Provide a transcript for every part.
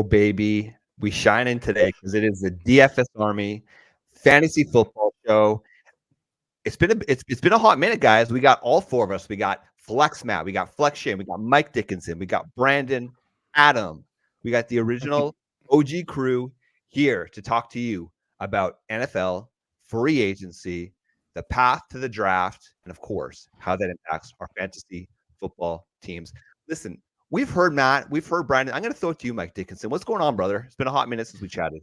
baby. We shine in today because it is the DFS Army Fantasy Football Show. It's been a hot minute, guys. We got all four of us. We got Flex Matt, we got Flex Shane, we got Mike Dickinson, we got Brandon, Adam. We got the original OG crew here to talk to you about NFL, free agency, the path to the draft, and of course, how that impacts our fantasy football teams. Listen, we've heard Matt, we've heard Brandon. I'm going to throw it to you, Mike Dickinson. What's going on, brother? It's been a hot minute since we chatted.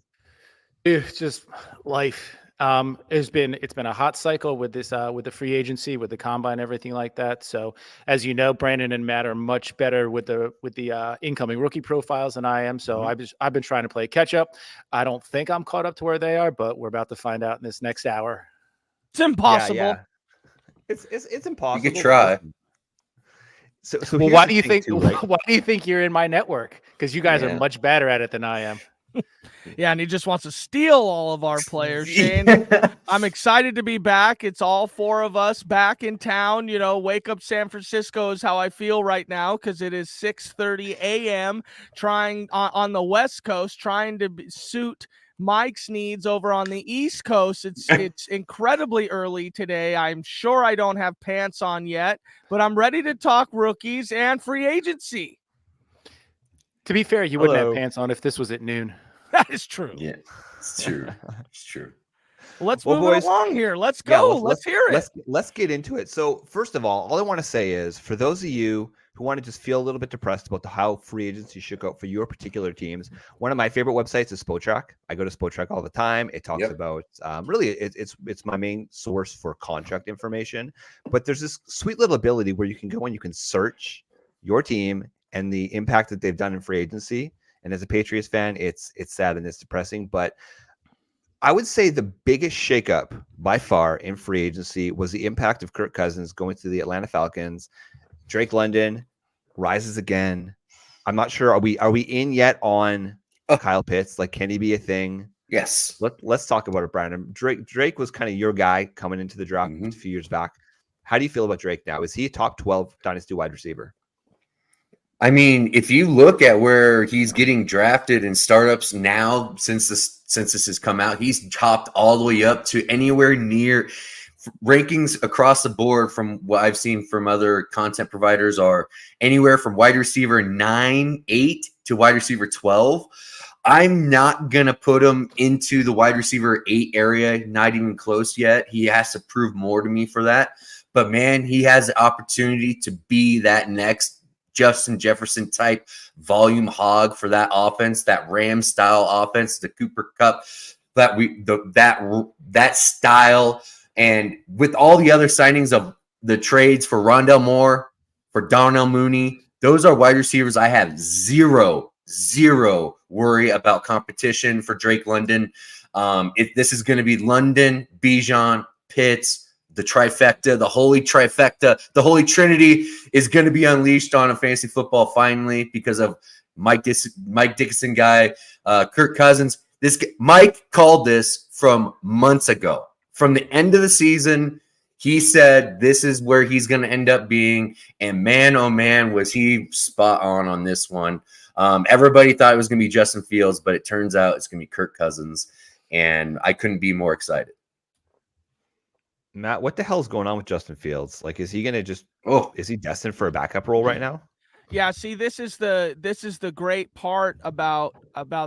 It's just life. It's been a hot cycle with this with the free agency, with the combine, everything like that. So as you know, Brandon and Matt are much better with the incoming rookie profiles than I am. So I've been trying to play catch up. I don't think I'm caught up to where they are, but we're about to find out in this next hour. It's impossible. Yeah. It's impossible. You could try. So well, why do you think? Why do you think you're in my network? Because you guys are much better at it than I am. Yeah, and he just wants to steal all of our players, Shane. I'm excited to be back. It's all four of us back in town. You know, wake up San Francisco is how I feel right now because it is 6:30 a.m. trying on the West Coast, trying to suit Mike's needs over on the East Coast. It's incredibly early today. I'm sure I don't have pants on yet, but I'm ready to talk rookies and free agency. To be fair, you wouldn't have pants on if this was at noon. That is true. Yeah, it's true. It's true. Let's move it along here. Let's go. Let's hear it. Let's get into it. So first of all I want to say is for those of you who want to just feel a little bit depressed about how free agency shook out for your particular teams, one of my favorite websites is Spotrac. I go to Spotrac all the time. It talks about really it's my main source for contract information. But there's this sweet little ability where you can go and you can search your team and the impact that they've done in free agency. And as a Patriots fan, it's sad and it's depressing. But I would say the biggest shakeup by far in free agency was the impact of Kirk Cousins going to the Atlanta Falcons. Drake London rises again. I'm not sure. Are we in yet on Kyle Pitts? Like, can he be a thing? Yes. Let's talk about it, Brandon. Drake was kind of your guy coming into the draft a few years back. How do you feel about Drake now? Is he a top 12 dynasty wide receiver? I mean, if you look at where he's getting drafted in startups now, since this has come out, he's chopped all the way up to anywhere near rankings across the board from what I've seen from other content providers are anywhere from wide receiver 9, 8 to wide receiver 12. I'm not going to put him into the wide receiver 8 area, not even close yet. He has to prove more to me for that. But man, he has the opportunity to be that next Justin Jefferson type volume hog for that offense, that Rams style offense, the Cooper Kupp, that style. And with all the other signings of the trades for Rondale Moore, for Darnell Mooney, those are wide receivers I have zero worry about competition for Drake London. This is going to be London, Bijan, Pitts, the trifecta, the holy trifecta, the holy trinity is going to be unleashed on a fantasy football finally because of Mike Dickinson guy, Kirk Cousins. Mike called this from months ago. From the end of the season, he said this is where he's going to end up being. And man, oh man, was he spot on this one. Everybody thought it was going to be Justin Fields, but it turns out it's going to be Kirk Cousins. And I couldn't be more excited. Matt, what the hell is going on with Justin Fields? Like, is he going to just? Is he destined for a backup role right now? Yeah. See, this is the great part about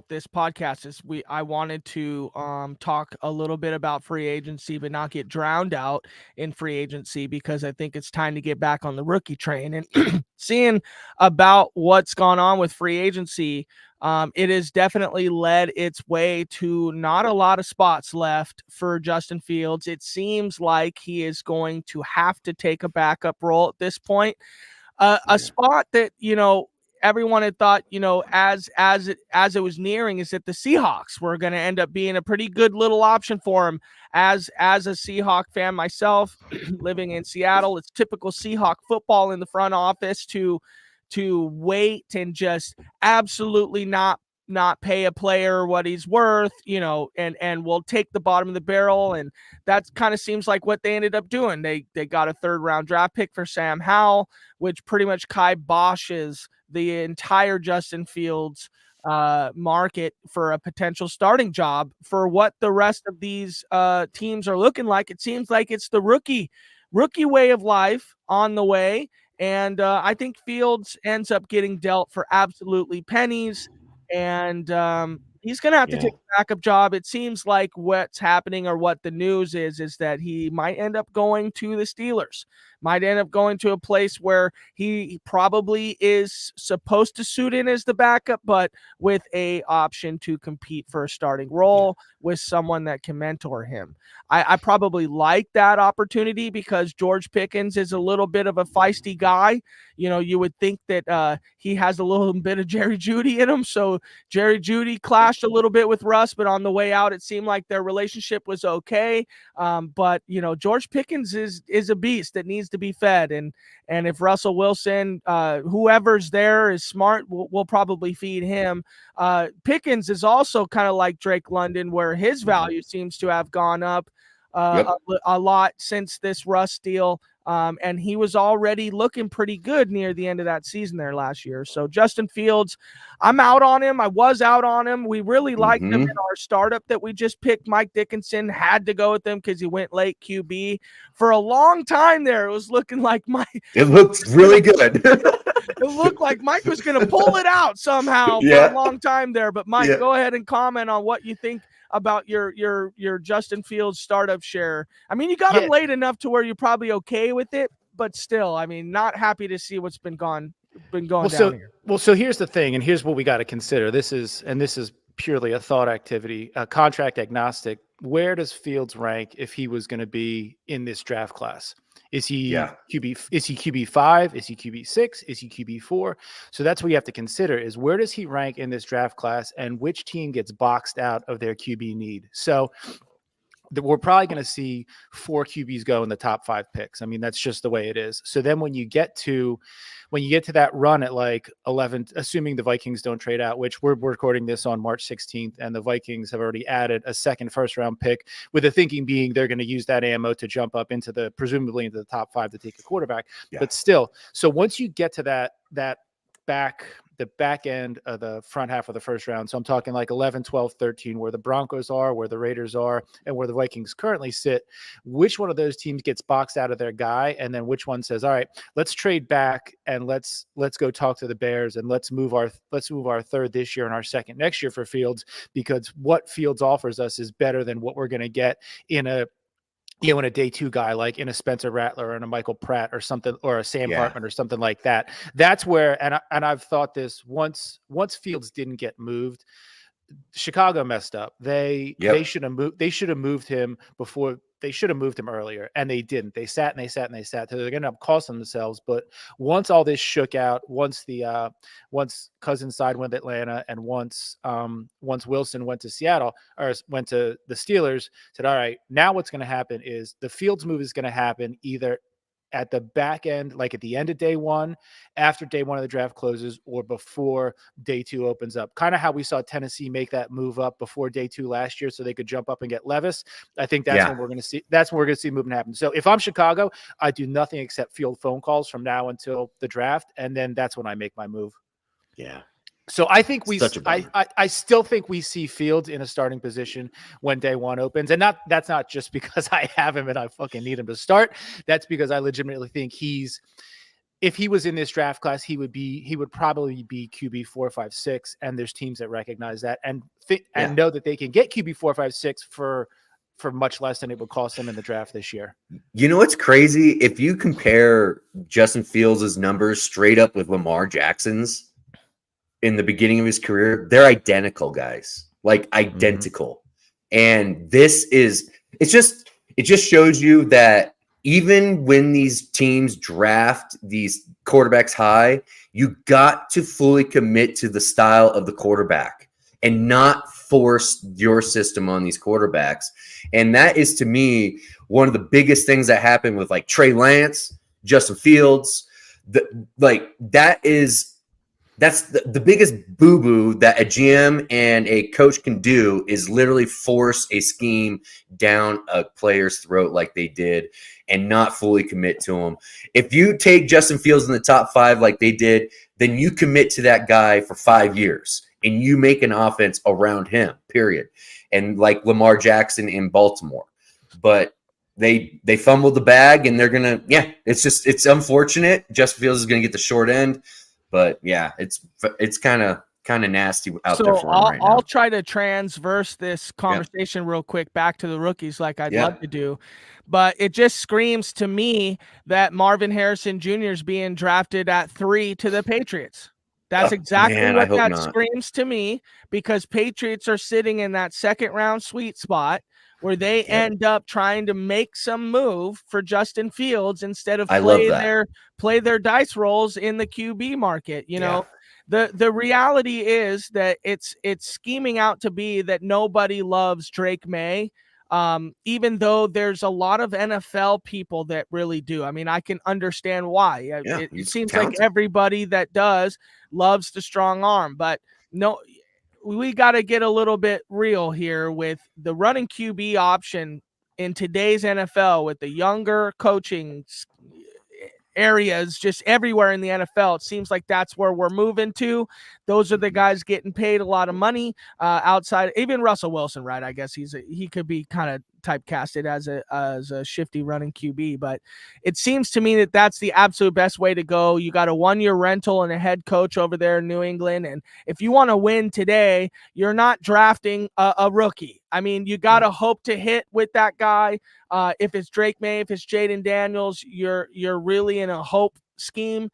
this podcast is I wanted to talk a little bit about free agency, but not get drowned out in free agency because I think it's time to get back on the rookie train and seeing about what's gone on with free agency. It has definitely led its way to not a lot of spots left for Justin Fields. It seems like he is going to have to take a backup role at this point. A spot that, everyone had thought, as it was nearing is that the Seahawks were going to end up being a pretty good little option for him. As a Seahawk fan myself, living in Seattle, it's typical Seahawk football in the front office to wait and just absolutely not pay a player what he's worth, and we'll take the bottom of the barrel. And that kind of seems like what they ended up doing. They got a 3rd round draft pick for Sam Howell, which pretty much kiboshes the entire Justin Fields market for a potential starting job for what the rest of these teams are looking like. It seems like it's the rookie way of life on the way. And I think Fields ends up getting dealt for absolutely pennies. And he's going to have to take a backup job. It seems like what's happening, or what the news is that he might end up going to the Steelers, might end up going to a place where he probably is supposed to suit in as the backup, but with a option to compete for a starting role with someone that can mentor him. I probably like that opportunity because George Pickens is a little bit of a feisty guy. You know, you would think that he has a little bit of Jerry Jeudy in him. So Jerry Jeudy clashed a little bit with Russ, but on the way out, it seemed like their relationship was okay. But you know, George Pickens is a beast that needs to be fed, and if Russell Wilson, whoever's there is smart, we'll probably feed him. Pickens is also kind of like Drake London, where his value seems to have gone up a lot since this Russ deal. And he was already looking pretty good near the end of that season there last year. So Justin Fields, I'm out on him. I was out on him. We really liked him in our startup that we just picked. Mike Dickinson had to go with him because he went late QB. For a long time there, it was looking like Mike. It looked really good. It looked like Mike was going to pull it out somehow for a long time there. But Mike, go ahead and comment on what you think about your Justin Fields startup share. I mean, you got him late enough to where you're probably okay with it, but still, I mean, not happy to see what's been going down here. Well, so here's the thing, and here's what we got to consider. This is purely a thought activity, contract agnostic. Where does Fields rank if he was going to be in this draft class? Is he QB? Is he QB5? Is he QB6? Is he QB4? So that's what you have to consider: is where does he rank in this draft class, and which team gets boxed out of their QB need? So we're probably going to see 4 QBs go in the top 5 picks. I mean, that's just the way it is. So then when you get to that run at like 11, assuming the Vikings don't trade out, which we're recording this on March 16th, and the Vikings have already added a second first-round pick, with the thinking being they're going to use that ammo to jump up presumably into the top 5 to take a quarterback. But still, so once you get to the back end of the front half of the first round. So I'm talking like 11, 12, 13, where the Broncos are, where the Raiders are, and where the Vikings currently sit. Which one of those teams gets boxed out of their guy? And then which one says, all right, let's trade back and let's go talk to the Bears and let's move our third this year and our second next year for Fields, because what Fields offers us is better than what we're going to get in a day 2 guy, like in a Spencer Rattler and a Michael Pratt or something, or a Sam Hartman or something like that. That's where, and I've thought this once Fields didn't get moved, Chicago messed up. They should have moved him before. They should have moved him earlier, and they didn't. They sat. So they're going to end up costing themselves. But once all this shook out, once Cousins side went to Atlanta, and once Wilson went to Seattle or went to the Steelers, said, all right, now what's going to happen is the Fields move is going to happen either at the back end, like at the end of day 1, after day 1 of the draft closes, or before day 2 opens up. Kind of how we saw Tennessee make that move up before day 2 last year so they could jump up and get Levis. I think that's when we're going to see. That's when we're going to see movement happen. So if I'm Chicago, I do nothing except field phone calls from now until the draft, and then that's when I make my move. Yeah. So I think I still think we see Fields in a starting position when day 1 opens. And that's not just because I have him and I fucking need him to start. That's because I legitimately think if he was in this draft class, he would probably be QB 4, 5, 6. And there's teams that recognize that and know that they can get QB 4, 5, 6 for much less than it would cost them in the draft this year. You know what's crazy? If you compare Justin Fields' numbers straight up with Lamar Jackson's in the beginning of his career, they're identical, guys, like identical. And it just shows you that even when these teams draft these quarterbacks high, you got to fully commit to the style of the quarterback and not force your system on these quarterbacks. And that is, to me, one of the biggest things that happened with like Trey Lance, Justin Fields. That's the biggest boo-boo that a GM and a coach can do, is literally force a scheme down a player's throat like they did and not fully commit to them. If you take Justin Fields in the top 5 like they did, then you commit to that guy for 5 years. and you make an offense around him, period. And like Lamar Jackson in Baltimore. But they fumbled the bag, and they're gonna, it's unfortunate. Justin Fields is gonna get the short end, but yeah, it's kind of nasty out there for him right now. I'll try to transverse this conversation real quick back to the rookies, like I'd love to do, but it just screams to me that Marvin Harrison Jr. is being drafted at 3 to the Patriots. That's exactly what that screams to me, because Patriots are sitting in that second round sweet spot where they end up trying to make some move for Justin Fields instead of play their dice rolls in the QB market. You know, the reality is that it's scheming out to be that nobody loves Drake May. Even though there's a lot of NFL people that really do. I mean, I can understand why. It seems talented. Like everybody that does loves the strong arm, but no, we got to get a little bit real here with the running QB option in today's NFL with the younger coaching areas just everywhere in the NFL. It seems like that's where we're moving to. Those are the guys getting paid a lot of money outside. Even Russell Wilson, right? I guess he could be kind of typecasted as a shifty running QB, but it seems to me that that's the absolute best way to go. You got a 1-year rental and a head coach over there in New England, and if you want to win today, you're not drafting a rookie. I mean, you got to hope to hit with that guy. If it's Drake May, if it's Jaden Daniels, you're really in a hope scheme.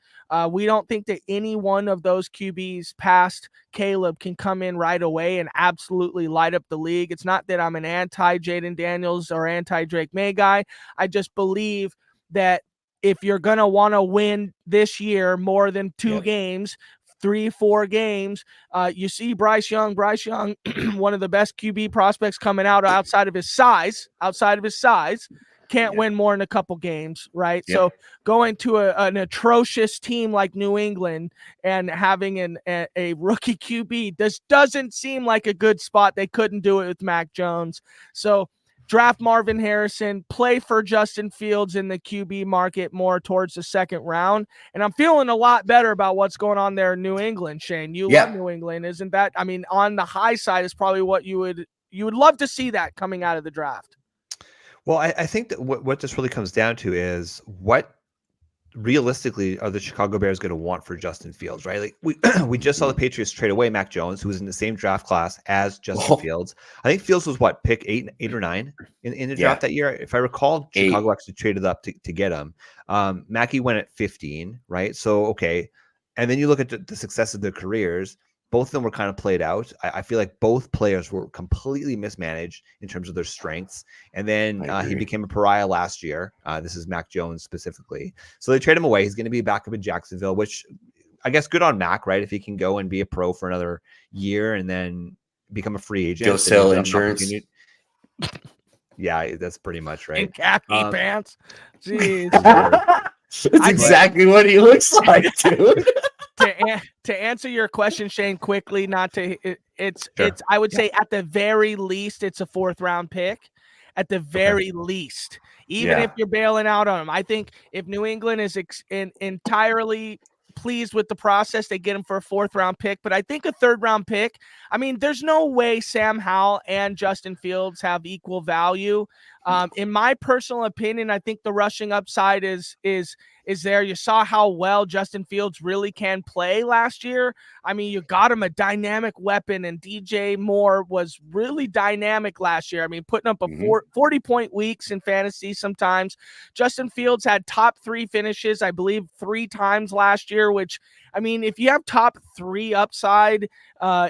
We don't think that any one of those QBs past Caleb can come in right away and absolutely light up the league. It's not that I'm an anti-Jaden Daniels or anti-Drake May guy. I just believe that if you're going to want to win this year more than 2 games, 3-4 games, you see Bryce Young, one of the best QB prospects coming out outside of his size, can't win more than a couple games, right? Yeah. So going to an atrocious team like New England and having a rookie QB, this doesn't seem like a good spot. They couldn't do it with Mac Jones. So draft Marvin Harrison, play for Justin Fields in the QB market more towards the second round. And I'm feeling a lot better about what's going on there in New England, Shane. You love New England, isn't that? I mean, on the high side is probably what you would love to see that coming out of the draft. Well, I think that what this really comes down to is what realistically are the Chicago Bears going to want for Justin Fields, right? Like we just saw the Patriots trade away Mac Jones, who was in the same draft class as Justin Fields. I think Fields was pick 8 or 9 in the draft that year. If I recall, Chicago actually traded up to get him. Mackie went at 15, right? So, okay. And then you look at the success of their careers. Both of them were kind of played out. I feel like both players were completely mismanaged in terms of their strengths. And then he became a pariah last year. This is Mac Jones specifically. So they trade him away. He's going to be back up in Jacksonville, which I guess good on Mac, right? If he can go and be a pro for another year and then become a free agent. Go sell insurance. Yeah, that's pretty much right. In khaki pants. Jeez. That's exactly what he looks like, dude. To answer your question, Shane, quickly, it's I would say at the very least it's a 4th round pick. At the very least, even if you're bailing out on him, I think if New England is entirely pleased with the process, they get him for a 4th round pick. But I think a 3rd round pick, I mean, there's no way Sam Howell and Justin Fields have equal value. In my personal opinion, I think the rushing upside is there. You saw how well Justin Fields really can play last year. I mean, you got him a dynamic weapon, and DJ Moore was really dynamic last year. I mean, putting up a 40-point weeks in fantasy sometimes. Justin Fields had top 3 finishes, I believe, 3 times last year, which, I mean, if you have top 3 upside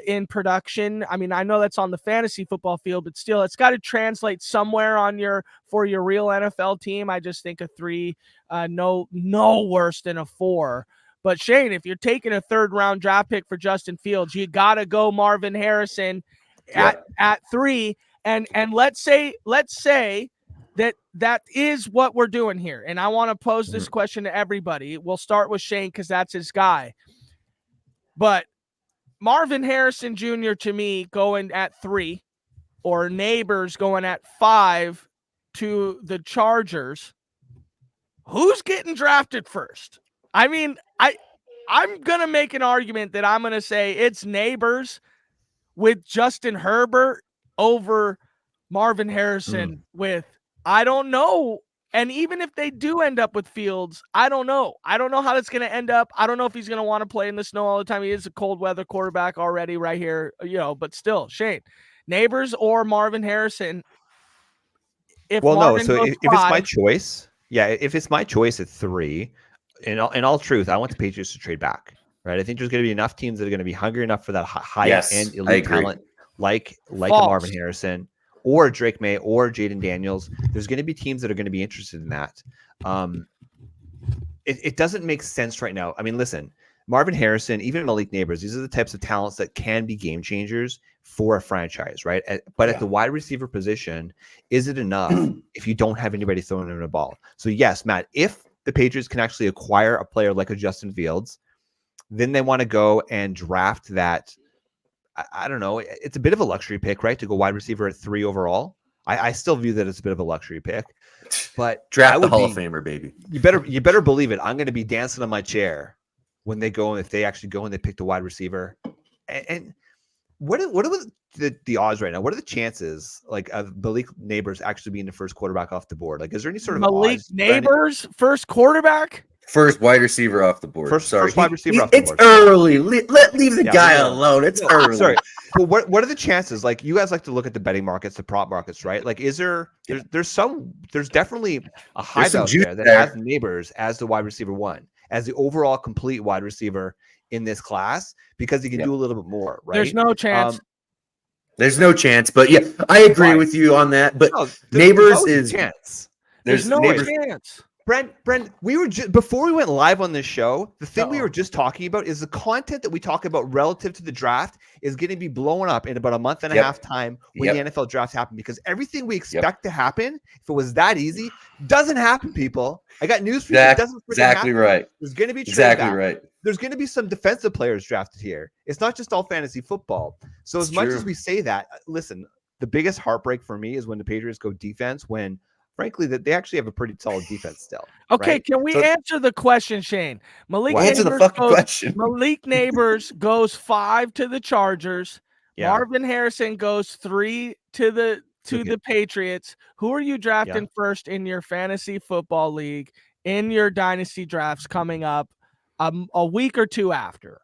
in production, I mean, I know that's on the fantasy football field, but still, it's got to translate somewhere for your real NFL team. I just think a 3, no worse than a 4. But Shane, if you're taking a 3rd round draft pick for Justin Fields, you got to go Marvin Harrison at 3. And let's say that is what we're doing here. And I want to pose this question to everybody. We'll start with Shane because that's his guy. But Marvin Harrison Jr. to me going at 3, or Neighbors going at 5 to the Chargers. Who's getting drafted first? I mean, I'm gonna make an argument that I'm gonna say it's Neighbors with Justin Herbert over Marvin Harrison with, I don't know. And even if they do end up with Fields, I don't know. I don't know how that's going to end up. I don't know if he's going to want to play in the snow all the time. He is a cold weather quarterback already right here, but still, Shane, Neighbors or Marvin Harrison. If it's my choice, if it's my choice at 3, in all truth, I want the Patriots to trade back. Right, I think there's going to be enough teams that are going to be hungry enough for that high-end elite talent, like a Marvin Harrison or Drake May or Jaden Daniels. There's going to be teams that are going to be interested in that. It doesn't make sense right now. I mean, listen, Marvin Harrison, even Malik Neighbors, these are the types of talents that can be game changers for a franchise, right? But at the wide receiver position, is it enough if you don't have anybody throwing in a ball? So yes, Matt, if the Patriots can actually acquire a player like a Justin Fields, then they want to go and draft that. I don't know. It's a bit of a luxury pick, right? To go wide receiver at 3 overall. I still view that as a bit of a luxury pick, but draft the Hall of Famer, baby. You better believe it. I'm going to be dancing on my chair when they go, if they actually go and they pick the wide receiver. And what are the odds right now? What are the chances of Malik Neighbors actually being the first quarterback off the board? Is there any sort of Malik odds? Neighbors first quarterback? First wide receiver off the board. First wide receiver off the board. It's early. Leave the guy alone. It's early. Sorry. Well, what are the chances? You guys like to look at the betting markets, the prop markets, right? Is there's definitely a hype out there that has Neighbors as the wide receiver 1, as the overall complete wide receiver in this class, because he can do a little bit more, right? There's no chance. There's no chance, but yeah, I agree with you on that. But Neighbors is chance. There's no chance. Brent, we were before we went live on this show, the thing we were just talking about is the content that we talk about relative to the draft is going to be blowing up in about a month and a half time when the NFL drafts happen, because everything we expect to happen, if it was that easy, doesn't happen, people. I got news for you. It doesn't exactly happen. Right. There's going to be right. There's going to be some defensive players drafted here. It's not just all fantasy football. So as much as we say that, listen, the biggest heartbreak for me is when the Patriots go defense, when frankly, that they actually have a pretty solid defense still. Okay, right? Can we answer the question, Shane? Answer the fucking question. Malik Neighbors goes 5 to the Chargers. Yeah. Marvin Harrison goes 3 to the Patriots. Who are you drafting first in your fantasy football league in your dynasty drafts coming up a week or 2 after?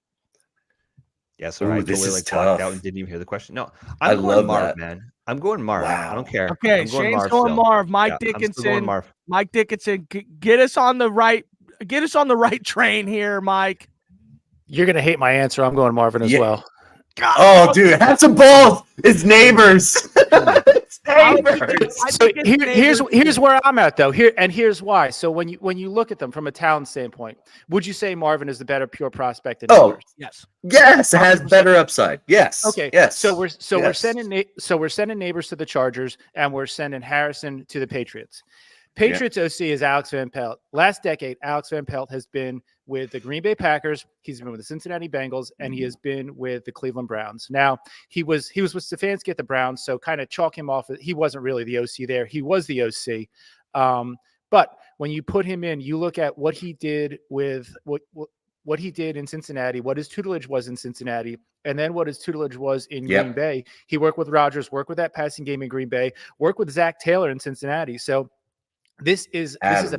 Yeah, so I totally blocked out and didn't even hear the question. No, I love Marv, that. man. I'm going Marv. Wow. I don't care. Okay, Shane's going Marv. Mike Dickinson. Mike Dickinson, get us on the right train here, Mike. You're gonna hate my answer. I'm going Marvin as well. God. Oh, dude, have some balls. It's Neighbors. It's Neighbors. So here's where I'm at though. Here's why. So when you look at them from a talent standpoint, would you say Marvin is the better pure prospect than Neighbors? Yes. Yes, it has better upside. Yes. Okay. Yes. So we're sending Neighbors to the Chargers and we're sending Harrison to the Patriots. Patriots OC is Alex Van Pelt. Last decade, Alex Van Pelt has been with the Green Bay Packers. He's been with the Cincinnati Bengals, and he has been with the Cleveland Browns. Now, he was with Stefanski at the Browns, so kind of chalk him off. He wasn't really the OC there. He was the OC. But when you put him in, you look at what he did with what he did in Cincinnati, what his tutelage was in Cincinnati, and then what his tutelage was in Green Bay. He worked with Rodgers, worked with that passing game in Green Bay, worked with Zach Taylor in Cincinnati. So this is a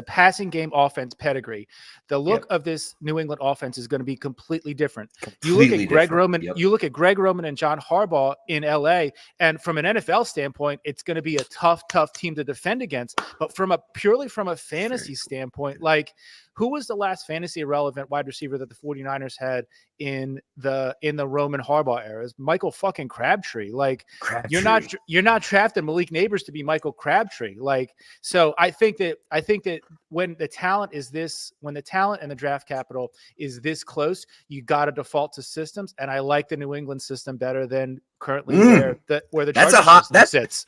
passing game offense pedigree. The look of this New England offense is going to be completely different. You look at Greg Roman. You look at Greg Roman and John Harbaugh in LA, and from an NFL standpoint, it's going to be a tough team to defend against. But purely from a fantasy standpoint, who was the last fantasy relevant wide receiver that the 49ers had in the Roman Harbaugh era? Is Michael fucking Crabtree. You're not drafting Malik Neighbors to be Michael Crabtree. So I think that when the talent and the draft capital is this close, you got to default to systems. And I like the New England system better than currently where the Chargers system sits.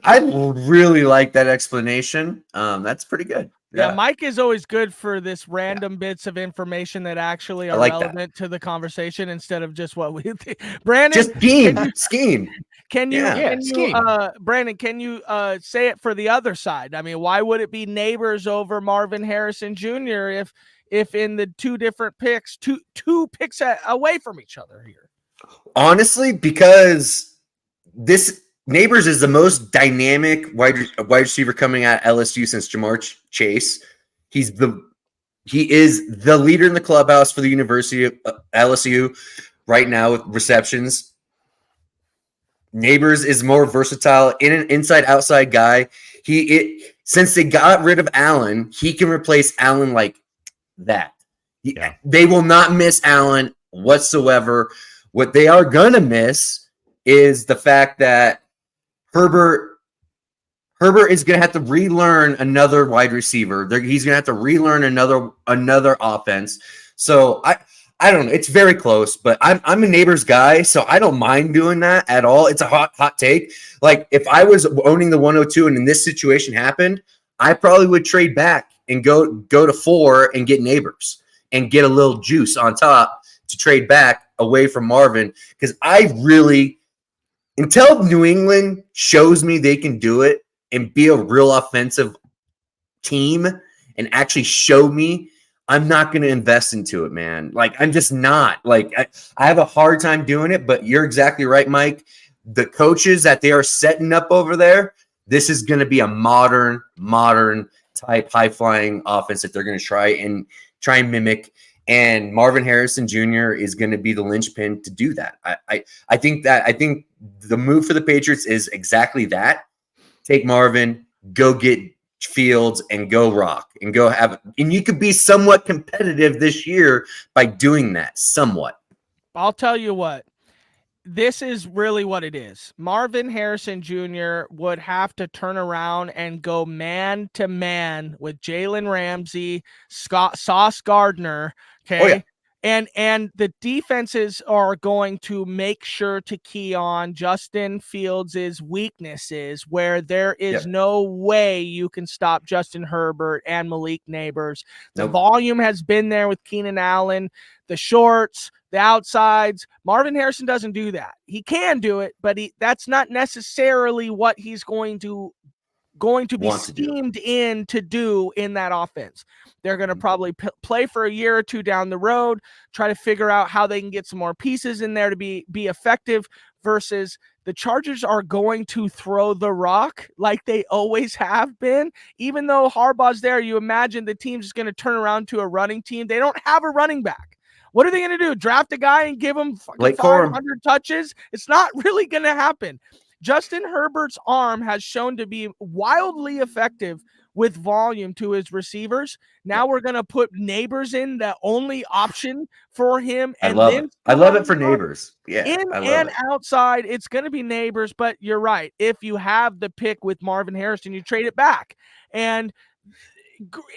I really like that explanation. That's pretty good. Yeah, Mike is always good for this random bits of information that actually are relevant to the conversation instead of just what we think. Brandon, just scheme. Can you, scheme. Brandon, can you say it for the other side? I mean, why would it be Neighbors over Marvin Harrison Jr. if in the two different picks, two picks away from each other here? Honestly, because this Neighbors is the most dynamic wide receiver coming out of LSU since Jamar Chase. He is the leader in the clubhouse for the University of LSU right now with receptions. Neighbors is more versatile in an inside-outside guy. Since they got rid of Allen, he can replace Allen like that. They will not miss Allen whatsoever. What they are gonna miss is the fact that Herbert is going to have to relearn another wide receiver. He's going to have to relearn another offense. So I don't know. It's very close, but I'm a Neighbors guy, so I don't mind doing that at all. It's a hot take. Like if I was owning the 102 and in this situation happened, I probably would trade back and go to 4 and get Neighbors and get a little juice on top to trade back away from Marvin, because I really, until New England shows me they can do it and be a real offensive team and actually show me, I'm not going to invest into it, man. Like, I'm just not. Like, I have a hard time doing it, but you're exactly right, Mike. The coaches that they are setting up over there, this is going to be a modern type high-flying offense that they're going to try and mimic. And Marvin Harrison Jr. is going to be the linchpin to do that. I think the move for the Patriots is exactly that. Take Marvin, go get Fields, and go rock and go have. And you could be somewhat competitive this year by doing that somewhat. I'll tell you what. This is really what it is. Marvin Harrison Jr. would have to turn around and go man to man with Jalen Ramsey, Sauce Gardner. Okay. Oh, yeah. And the defenses are going to make sure to key on Justin Fields' weaknesses, where there is no way you can stop Justin Herbert and Malik Neighbors. The volume has been there with Keenan Allen, the shorts, the outsides. Marvin Harrison doesn't do that. He can do it, but that's not necessarily what he's going to be schemed in to do in that offense. They're going to probably play for a year or two down the road, try to figure out how they can get some more pieces in there to be effective, versus the Chargers are going to throw the rock like they always have been. Even though Harbaugh's there, you imagine the team's just going to turn around to a running team. They don't have a running back. What are they going to do? Draft a guy and give him 500 touches? It's not really going to happen. Justin Herbert's arm has shown to be wildly effective with volume to his receivers. Now we're going to put Neighbors in, the only option for him. I love it for Neighbors. Yeah. In and outside, it's going to be Neighbors, but you're right. If you have the pick with Marvin Harrison, you trade it back. And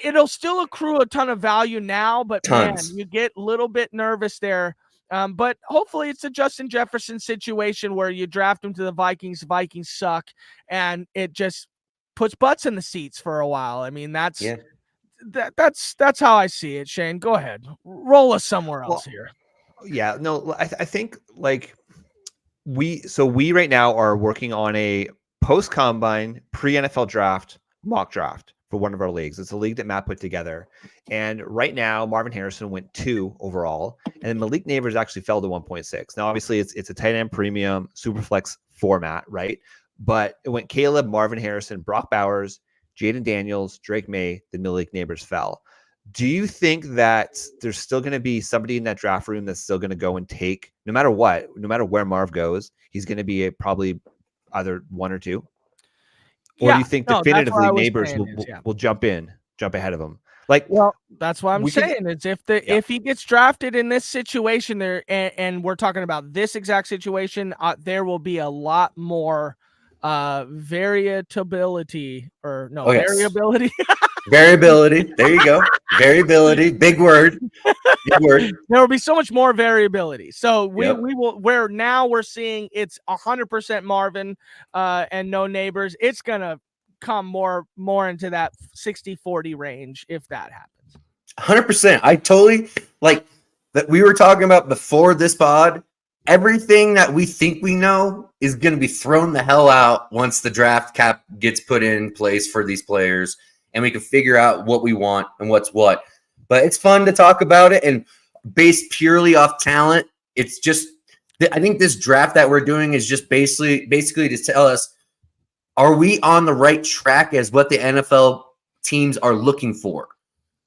it'll still accrue a ton of value now, but man, you get a little bit nervous there. But hopefully it's a Justin Jefferson situation where you draft him to the Vikings. Vikings suck, and it just puts butts in the seats for a while. I mean, that's how I see it. Shane, go ahead, roll us somewhere else here. Yeah, no, I think like we right now are working on a post combine pre NFL draft mock draft for one of our leagues. It's a league that Matt put together. And right now, Marvin Harrison went 2 overall, and then Malik Neighbors actually fell to 1.6. Now, obviously, it's a tight end premium, super flex format, right? But it went Caleb, Marvin Harrison, Brock Bowers, Jaden Daniels, Drake May, then Malik Neighbors fell. Do you think that there's still going to be somebody in that draft room that's still going to go and take, no matter what, no matter where Marv goes, he's going to be probably either 1 or 2? Or do you think definitively Neighbors will jump ahead of him? Like, well, that's what I'm saying. Is if he gets drafted in this situation there, and we're talking about this exact situation, there will be a lot more variability. Variability. Variability. There you go. Variability. Big word. Big word. There will be so much more variability. So we will. We're seeing it's 100% Marvin and no Neighbors. It's gonna come more into that 60-40 range if that happens. 100%. I totally like that. We were talking about before this pod. Everything that we think we know is going to be thrown the hell out once the draft cap gets put in place for these players, and we can figure out what we want and what's what. But it's fun to talk about it, and based purely off talent, it's just, I think this draft that we're doing is just basically to tell us, are we on the right track as what the NFL teams are looking for,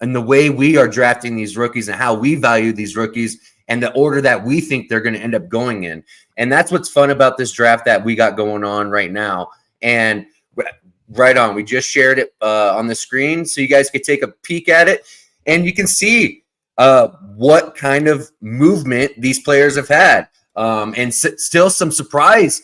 and the way we are drafting these rookies and how we value these rookies and the order that we think they're going to end up going in. And that's what's fun about this draft that we got going on right now. And right on, we just shared it on the screen so you guys could take a peek at it, and you can see what kind of movement these players have had. And still some surprise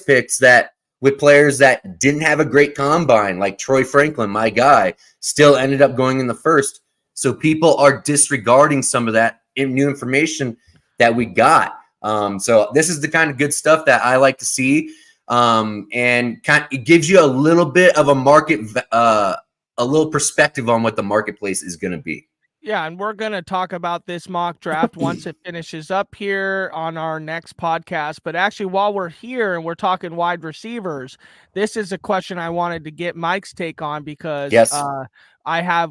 picks that with players that didn't have a great combine, like Troy Franklin, my guy, still ended up going in the first. So people are disregarding some of that new information that we got. So this is the kind of good stuff that I like to see. And it gives you a little bit of a market, a little perspective on what the marketplace is going to be. Yeah, and we're going to talk about this mock draft once it finishes up here on our next podcast. But actually, while we're here and we're talking wide receivers, this is a question I wanted to get Mike's take on, because yes.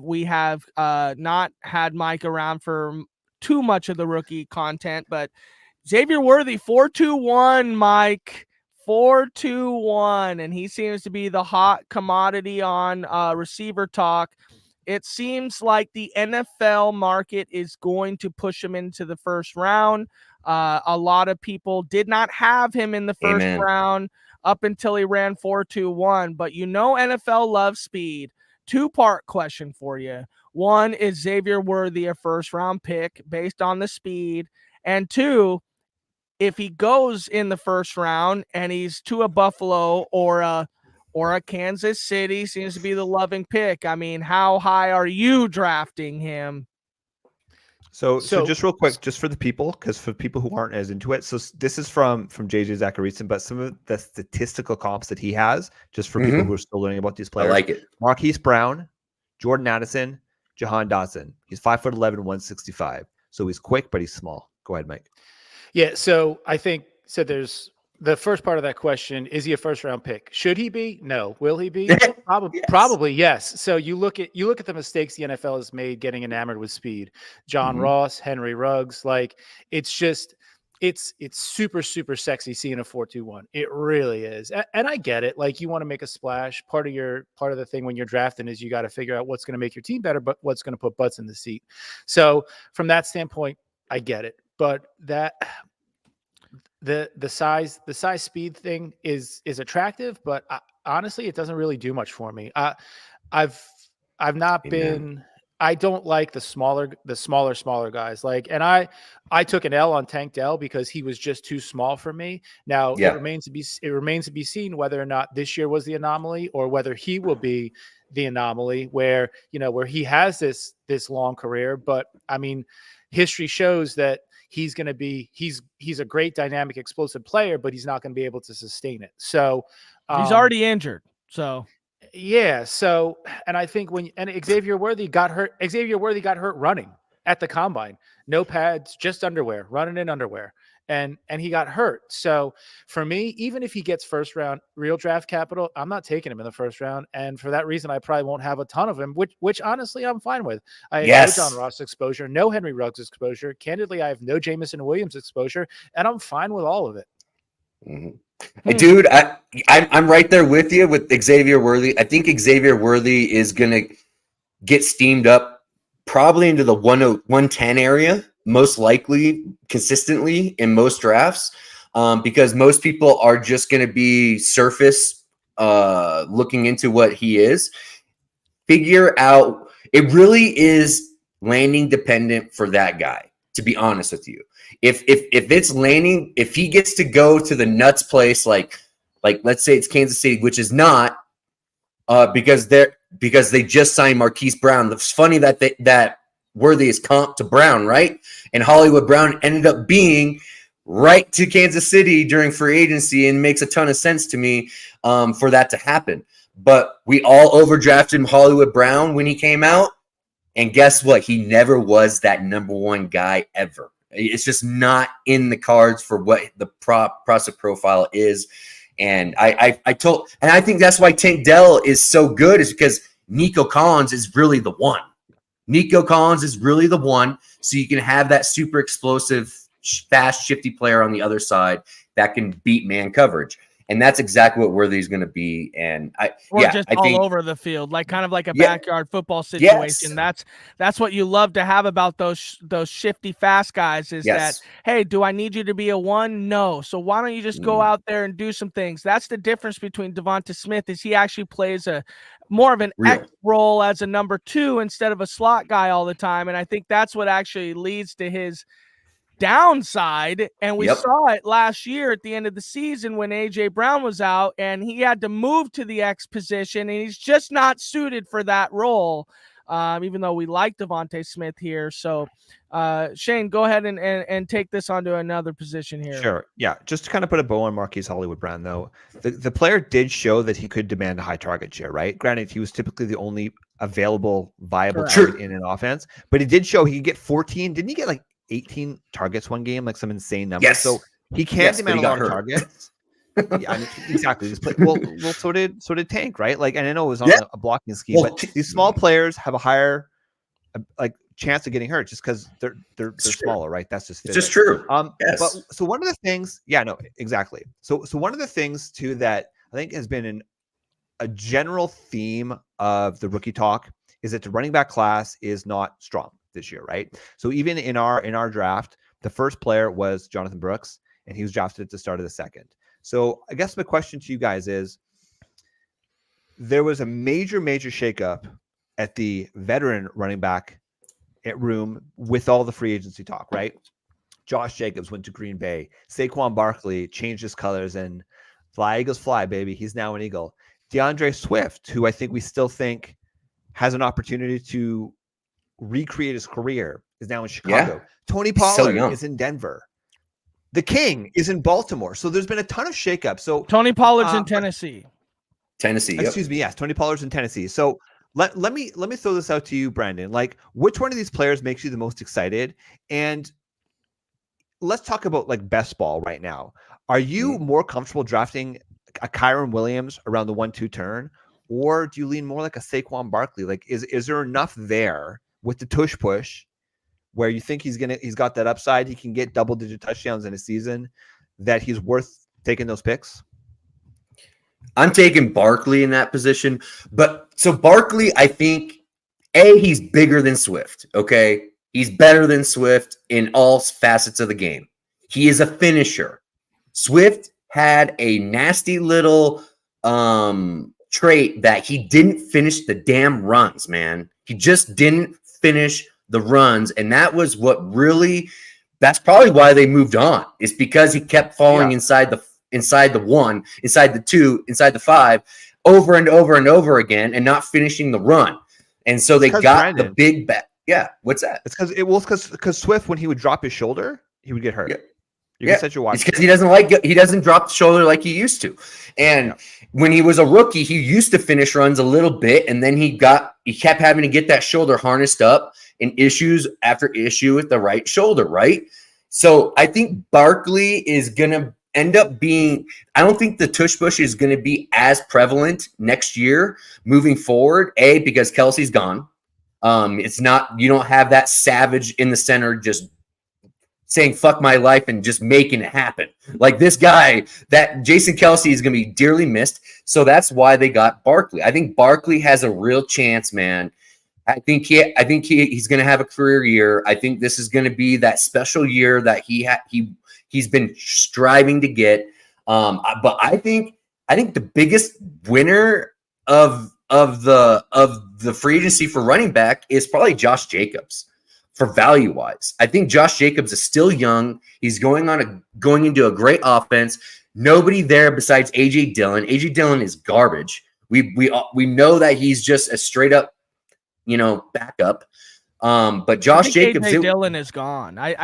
We have not had Mike around for too much of the rookie content, but Xavier Worthy, 4.21, Mike, 4.21, and he seems to be the hot commodity on receiver talk. It seems like the NFL market is going to push him into the first round. A lot of people did not have him in the first round up until he ran 4.21, but NFL loves speed. Two-part question for you. One, is Xavier Worthy a first-round pick based on the speed? And two, if he goes in the first round and he's to a Buffalo or a Kansas City, seems to be the loving pick, I mean, how high are you drafting him? So just real quick, just for the people, because for people who aren't as into it, so this is from JJ Zacharyson, but some of the statistical comps that he has, just for people who are still learning about these players. I like it. Marquise Brown, Jordan Addison, Jahan Dotson. He's 5'11", 165. So he's quick, but he's small. Go ahead, Mike. Yeah, so I think there's the first part of that question: is he a first-round pick? Should he be? No. Will he be? Probably yes. So you look at the mistakes the NFL has made getting enamored with speed. John Ross, Henry Ruggs, like it's super, super sexy seeing a 4.21. It really is. And I get it. Like, you want to make a splash. Part of the thing when you're drafting is you got to figure out what's going to make your team better, but what's going to put butts in the seat. So from that standpoint, I get it. But that the size speed thing is attractive, but honestly, it doesn't really do much for me. I've not been. I don't like the smaller guys. Like, and I took an L on Tank Dell because he was just too small for me. Now it remains to be seen whether or not this year was the anomaly or whether he will be the anomaly where he has this long career. But I mean, history shows that he's going to be he's a great dynamic, explosive player, but he's not going to be able to sustain it. So he's already injured. So. Yeah. So, and I think Xavier Worthy got hurt running at the combine, no pads, just underwear, running in underwear, and he got hurt. So for me, even if he gets first round real draft capital, I'm not taking him in the first round. And for that reason, I probably won't have a ton of him, which honestly I'm fine with. I have no John Ross exposure, no Henry Ruggs exposure. Candidly, I have no Jameson Williams exposure, and I'm fine with all of it. Dude, I'm right there with you with Xavier Worthy. I think Xavier Worthy is going to get steamed up probably into the 110 area, most likely consistently in most drafts, because most people are just going to be surface looking into what he is. Figure out, it really is landing dependent for that guy, to be honest with you. If it's landing, if he gets to go to the nuts place, like let's say it's Kansas City, which is not, because they just signed Marquise Brown. It's funny that Worthy is comp to Brown, right? And Hollywood Brown ended up being right to Kansas City during free agency, and makes a ton of sense to me for that to happen. but we all overdrafted Hollywood Brown when he came out. And guess what? He never was that number one guy ever. It's just not in the cards for what the prospect profile is. And I think that's why Tank Dell is so good, is because Nico Collins is really the one. Nico Collins is really the one. So you can have that super explosive, fast, shifty player on the other side that can beat man coverage. And that's exactly what Worthy's going to be. And I think over the field, like kind of like a backyard football situation. Yes. That's what you love to have about those shifty, fast guys is that, hey, do I need you to be a 1? No. So why don't you just go out there and do some things? That's the difference between Devonta Smith, is he actually plays a more of an X role as a number 2 instead of a slot guy all the time. And I think that's what actually leads to his downside. And we saw it last year at the end of the season when AJ Brown was out and he had to move to the X position, and he's just not suited for that role, even though we like Devonta Smith here. So Shane, go ahead and take this onto another position here. Sure. Yeah. Just to kind of put a bow on Marquise Hollywood Brown, though, the player did show that he could demand a high target share, right? Granted, he was typically the only available viable target in an offense, but he did show he could get 14. Didn't he get like 18 targets one game, like some insane number? Yes. So he can demand a lot of targets. Yeah, I mean, exactly. Well, so did Tank, right? Like, and I know it was on a blocking scheme, but these small players have a higher chance of getting hurt just because they're smaller, right? That's just it's just true. But so one of the things, exactly. So one of the things too that I think has been a general theme of the rookie talk is that the running back class is not strong this year, right? So even in our draft, the first player was Jonathan Brooks, and he was drafted at the start of the second. So I guess my question to you guys is, there was a major shakeup at the veteran running back room with all the free agency talk, right? Josh Jacobs went to Green Bay. Saquon Barkley changed his colors and fly Eagles fly, baby. He's now an Eagle. DeAndre Swift, who I think we still think has an opportunity to recreate his career, is now in Chicago. Tony Pollard is in Denver. The King is in Baltimore. So there's been a ton of shakeup. So Tony Pollard's in Tennessee. Excuse me. Yes, Tony Pollard's in Tennessee. So let me throw this out to you, Brandon. Like, which one of these players makes you the most excited? And let's talk about like best ball right now. Are you more comfortable drafting a Kyron Williams around the 1-2 turn, or do you lean more like a Saquon Barkley? Like, is there enough there with the tush push where you think he's got that upside, he can get double-digit touchdowns in a season, that he's worth taking those picks? I'm taking Barkley in that position. But so Barkley, I think, he's bigger than Swift, okay? He's better than Swift in all facets of the game. He is a finisher. Swift had a nasty little trait that he didn't finish the damn runs, man. He just didn't finish the runs, and that was what really, that's probably why they moved on. It's because he kept falling inside the 1, inside the 2, inside the 5 over and over and over again and not finishing the run. And so they got the big bet. Yeah, what's that? It's because Swift, when he would drop his shoulder, he would get hurt. You can set your watch. It's because he doesn't drop the shoulder like he used to. And when he was a rookie, he used to finish runs a little bit, and then he kept having to get that shoulder harnessed up in issues after issue with the right shoulder, right? So I think Barkley is gonna end up being, I don't think the tush push is going to be as prevalent next year moving forward. Because Kelsey's gone. It's not, you don't have that savage in the center just saying fuck my life and just making it happen. Like this guy, that Jason Kelsey is going to be dearly missed. So that's why they got Barkley. I think Barkley has a real chance, man. I think he's going to have a career year. I think this is going to be that special year that he's been striving to get. But I think the biggest winner of the free agency for running back is probably Josh Jacobs for value wise. I think Josh Jacobs is still young. He's going into a great offense. Nobody there besides AJ Dillon. AJ Dillon is garbage. We know that he's just a straight up, backup. But Josh Jacobs, AJ Dillon is gone. He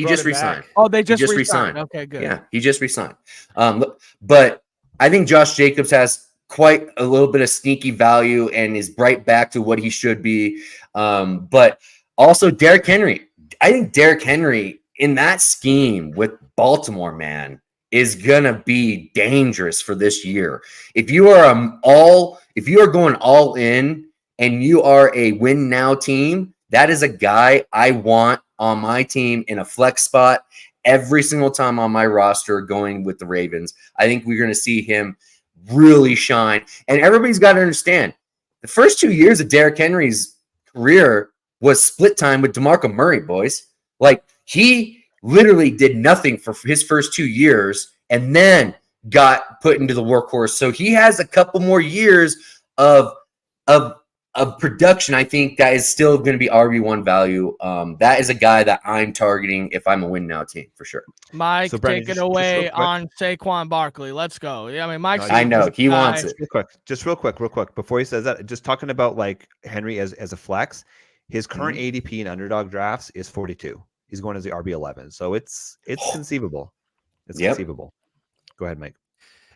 just resigned. Oh, they just resigned. Okay, good. Yeah, he just resigned. But I think Josh Jacobs has quite a little bit of sneaky value and is right back to what he should be. But also Derrick Henry. I think Derrick Henry in that scheme with Baltimore, man, is gonna be dangerous for this year. If you are going all in and you are a win now team, that is a guy I want on my team in a flex spot every single time on my roster going with the Ravens. I think we're going to see him really shine. And everybody's got to understand, the first 2 years of Derrick Henry's career was split time with DeMarco Murray, boys. Like, he literally did nothing for his first 2 years and then got put into the workhorse. So he has a couple more years of production, I think, that is still going to be RB1 value. That is a guy that I'm targeting if I'm a win now team for sure. Mike, So, Brandon, take it just real away quick. on Saquon Barkley. Let's go. Yeah, I mean, Mike's. I know he wants it. Real quick, before he says that, just talking about like Henry as a flex, his current ADP in underdog drafts is 42. He's going as the RB11, so it's conceivable. It's conceivable. Go ahead, Mike.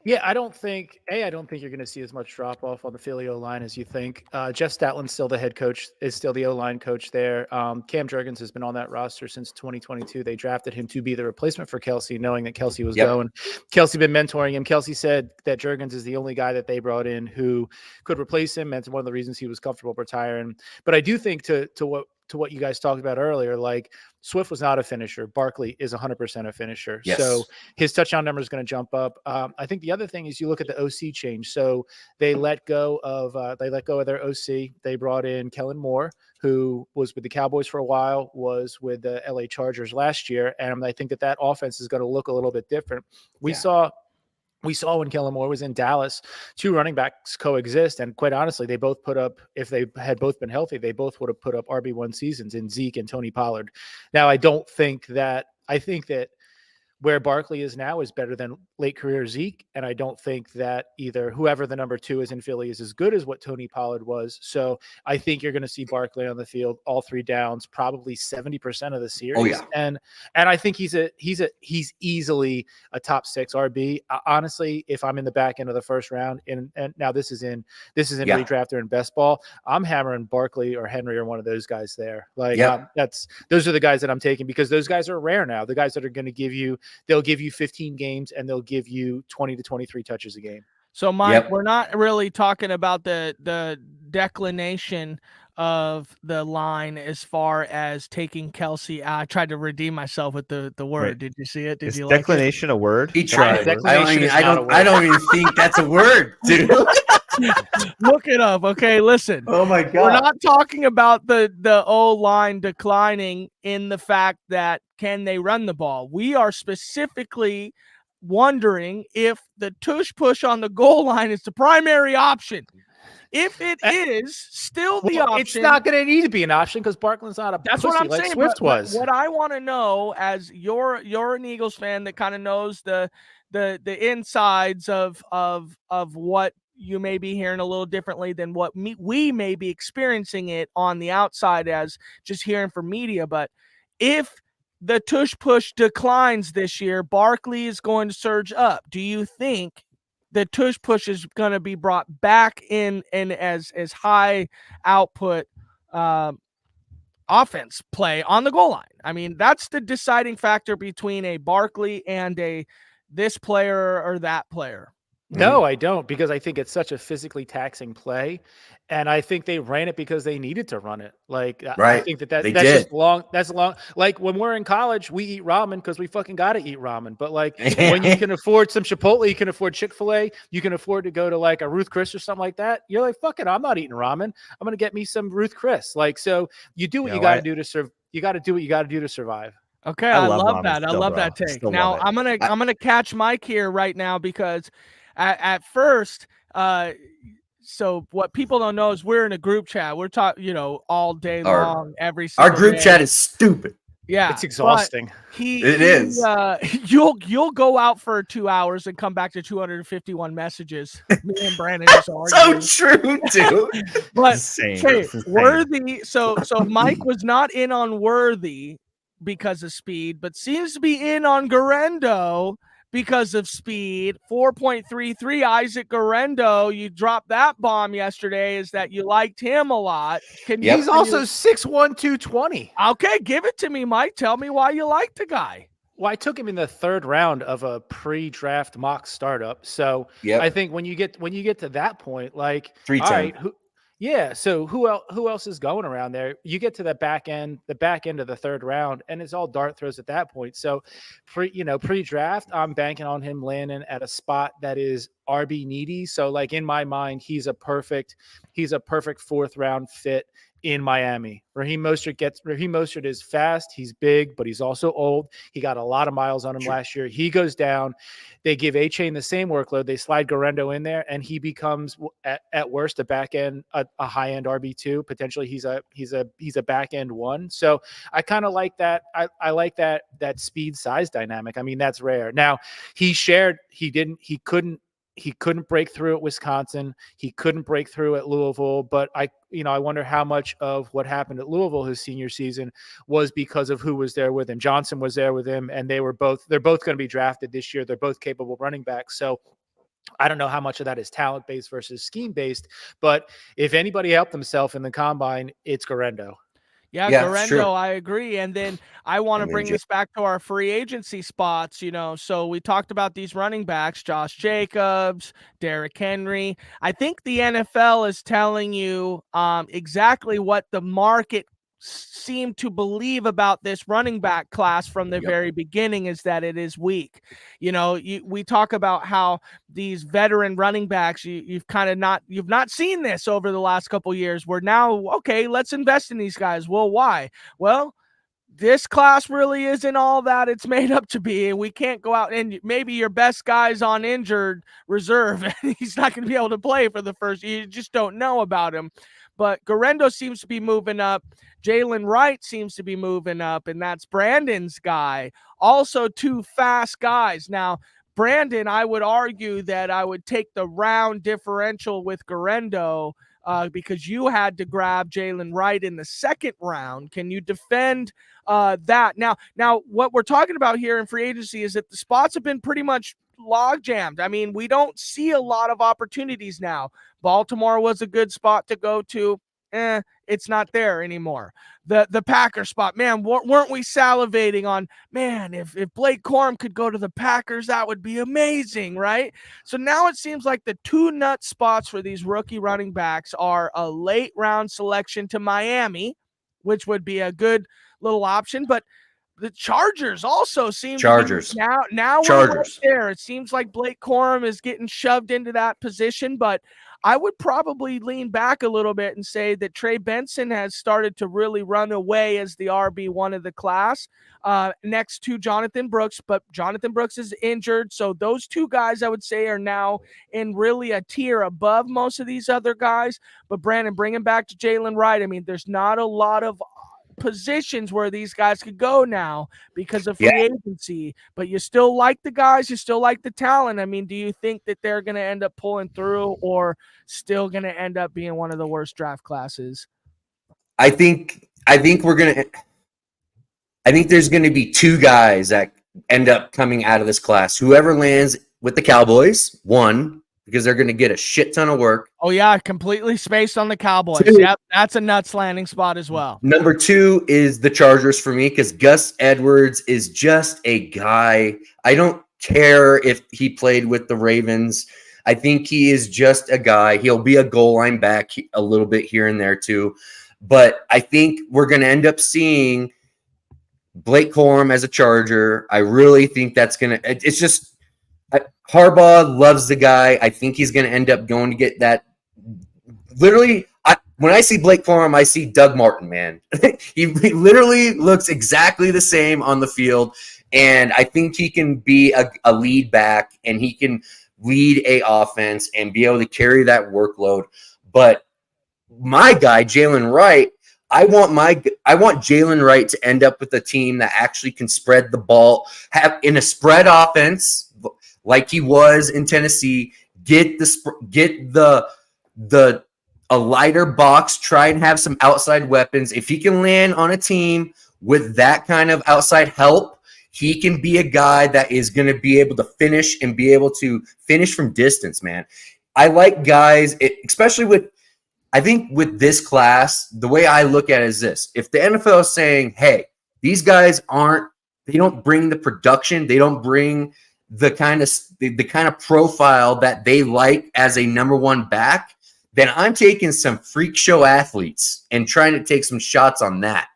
Yeah, I don't think you're going to see as much drop off on the Philly O-line as you think. Jeff Statlin's still the head coach, is still the O-line coach there. Cam Jurgens has been on that roster since 2022. They drafted him to be the replacement for Kelsey, knowing that Kelsey was going. Kelsey been mentoring him. Kelsey said that Jurgens is the only guy that they brought in who could replace him. That's one of the reasons he was comfortable retiring. But I do think to what you guys talked about earlier, like Swift was not a finisher. Barkley is 100% a finisher. Yes. So his touchdown number is going to jump up. I think the other thing is you look at the OC change. So they let go of their OC. They brought in Kellen Moore, who was with the Cowboys for a while, was with the LA Chargers last year. And I think that offense is going to look a little bit different. We saw when Kellen Moore was in Dallas, two running backs coexist. And quite honestly, they both put up, if they had both been healthy, they both would have put up RB1 seasons in Zeke and Tony Pollard. Now, I think that where Barkley is now is better than late career Zeke. And I don't think that either whoever the number 2 is in Philly is as good as what Tony Pollard was. So I think you're going to see Barkley on the field all 3 downs, probably 70% of the series. Oh, yeah. And I think he's easily a top 6 RB. Honestly, if I'm in the back end of the first round, and now this is in redraft or in best ball, I'm hammering Barkley or Henry or one of those guys there. Like those are the guys that I'm taking, because those guys are rare now. The guys that are going to they'll give you 15 games and they'll give you 20 to 23 touches a game. So, Mike, we're not really talking about the declination of the line as far as taking Kelsey. I tried to redeem myself with the word. Right. Did you see it? Is declination a word? He tried. Declination I don't even think that's a word, dude. Look it up. Okay, listen. Oh my God. We're not talking about the O-line declining in the fact that can they run the ball. We are specifically wondering if the tush push on the goal line is the primary option. If it is still the option, it's not going to need to be an option because Barkley's not a that's pussy what I'm like saying. Swift was. What I want to know, as you're an Eagles fan that kind of knows the insides of what you may be hearing a little differently than what we may be experiencing it on the outside as just hearing from media. But if the tush push declines this year, Barkley is going to surge up. Do you think the tush push is going to be brought back in as high output offense play on the goal line? I mean, that's the deciding factor between a Barkley and this player or that player. No, I don't, because I think it's such a physically taxing play, and I think they ran it because they needed to run it. Like, right. I think that's just long. That's long. Like when we're in college, we eat ramen because we fucking got to eat ramen. But like when you can afford some Chipotle, you can afford Chick-fil-A, you can afford to go to like a Ruth Chris or something like that. You're like, fuck it, I'm not eating ramen. I'm gonna get me some Ruth Chris. Like, so you do what you got to do to serve. You got to do what you got to do to survive. Okay, I love that. I love that take. Now I'm gonna catch Mike here right now because. At first, so what people don't know is we're in a group chat. We're talking, all day long, every single our group day. chat is stupid. Yeah, it's exhausting. It is. You'll go out for 2 hours and come back to 251 messages. Me and Brandon just arguing. So true, dude. But okay, Worthy. So Mike was not in on Worthy because of speed, but seems to be in on Garendo because of speed. 4.33 Isaac Guerrero. You dropped that bomb yesterday, is that you liked him a lot. Yep. He's also 6'1", 220. Okay, give it to me, Mike. Tell me why you like the guy. Well, I took him in the 3rd round of a pre-draft mock startup. So Yep. I think when you get to that point, like, 310. all right, so who else is going around there? You get to the back end of the 3rd round, and it's all dart throws at that point. So pre-draft, I'm banking on him landing at a spot that is RB needy. So like in my mind, he's a perfect 4th round fit in Miami. Raheem Mostert is fast. He's big, but he's also old. He got a lot of miles on him last year. He goes down. They give A-Chain the same workload. They slide Guerrero in there, and he becomes at worst a back end, a high end RB2. Potentially, he's a back end 1. So I kind of like that. I like that speed size dynamic. I mean, that's rare. Now he couldn't break through at Wisconsin. He couldn't break through at Louisville. But I wonder how much of what happened at Louisville his senior season was because of who was there with him. Johnson was there with him, and they're both going to be drafted this year. They're both capable running backs. So I don't know how much of that is talent based versus scheme based. But if anybody helped himself in the combine, it's Guerrero. Yeah, Guerrero, I agree. And then I want to bring this back to our free agency spots, So we talked about these running backs, Josh Jacobs, Derrick Henry. I think the NFL is telling you exactly what the market seemed to believe about this running back class from the very beginning, is that it is weak. We talk about how these veteran running backs, you've not seen this over the last couple years. We're now, okay, let's invest in these guys. Well, why? Well, this class really isn't all that it's made up to be, and we can't go out and maybe your best guy's on injured reserve and he's not going to be able to play for the first year. You just don't know about him. But Guerrero seems to be moving up. Jalen Wright seems to be moving up, and that's Brandon's guy. Also, 2 fast guys. Now, Brandon, I would argue that I would take the round differential with Guerrero because you had to grab Jalen Wright in the 2nd round. Can you defend that? Now, what we're talking about here in free agency is that the spots have been pretty much log jammed. I mean, we don't see a lot of opportunities now. Baltimore was a good spot to go to. It's not there anymore. The Packers spot, man, weren't we salivating on, man, if Blake Corum could go to the Packers, that would be amazing, right? So now it seems like the 2 nut spots for these rookie running backs are a late round selection to Miami, which would be a good little option, but the Chargers also seem to be, now we're right there. It seems like Blake Corum is getting shoved into that position, but I would probably lean back a little bit and say that Trey Benson has started to really run away as the RB1 of the class next to Jonathan Brooks, but Jonathan Brooks is injured. So those 2 guys I would say are now in really a tier above most of these other guys. But Brandon, bringing back to Jalen Wright, I mean, there's not a lot of positions where these guys could go now because of free agency, but you still like the guys, you still like the talent. I mean, do you think that they're going to end up pulling through or still going to end up being one of the worst draft classes? I think there's going to be 2 guys that end up coming out of this class. Whoever lands with the Cowboys, 1, because they're going to get a shit ton of work. Oh, yeah, completely spaced on the Cowboys. 2, yep, that's a nuts landing spot as well. Number 2 is the Chargers for me because Gus Edwards is just a guy. I don't care if he played with the Ravens. I think he is just a guy. He'll be a goal line back a little bit here and there too. But I think we're going to end up seeing Blake Corum as a Charger. I really think that's going to – it's just Harbaugh loves the guy. I think he's going to end up going to get that. Literally, when I see Blake Corum, I see Doug Martin, man. He literally looks exactly the same on the field, and I think he can be a lead back, and he can lead a offense and be able to carry that workload. But my guy, Jalen Wright, I want Jalen Wright to end up with a team that actually can spread the ball, have in a spread offense like he was in Tennessee. Get a lighter box. Try and have some outside weapons. If he can land on a team with that kind of outside help, he can be a guy that is going to be able to finish and be able to finish from distance, man. I like guys, especially with, I think with this class, the way I look at it is this. If the NFL is saying, hey, these guys they don't bring the production, they don't bring the kind of profile that they like as a number one back, then I'm taking some freak show athletes and trying to take some shots on that.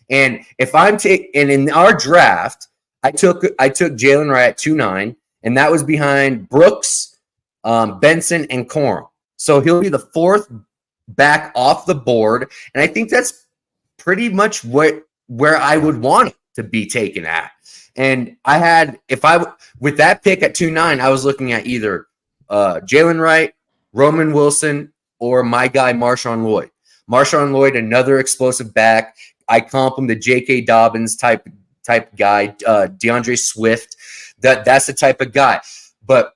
And if and in our draft, I took Jalen Wright at 2.9, and that was behind Brooks, Benson, and Corum. So he'll be the fourth back off the board, and I think that's pretty much where I would want it to be taken at. And with that pick at 2.9, I was looking at either Jalen Wright, Roman Wilson, or my guy Marshawn Lloyd. Marshawn Lloyd, another explosive back. I comp him the J.K. Dobbins type guy, DeAndre Swift. That's the type of guy. But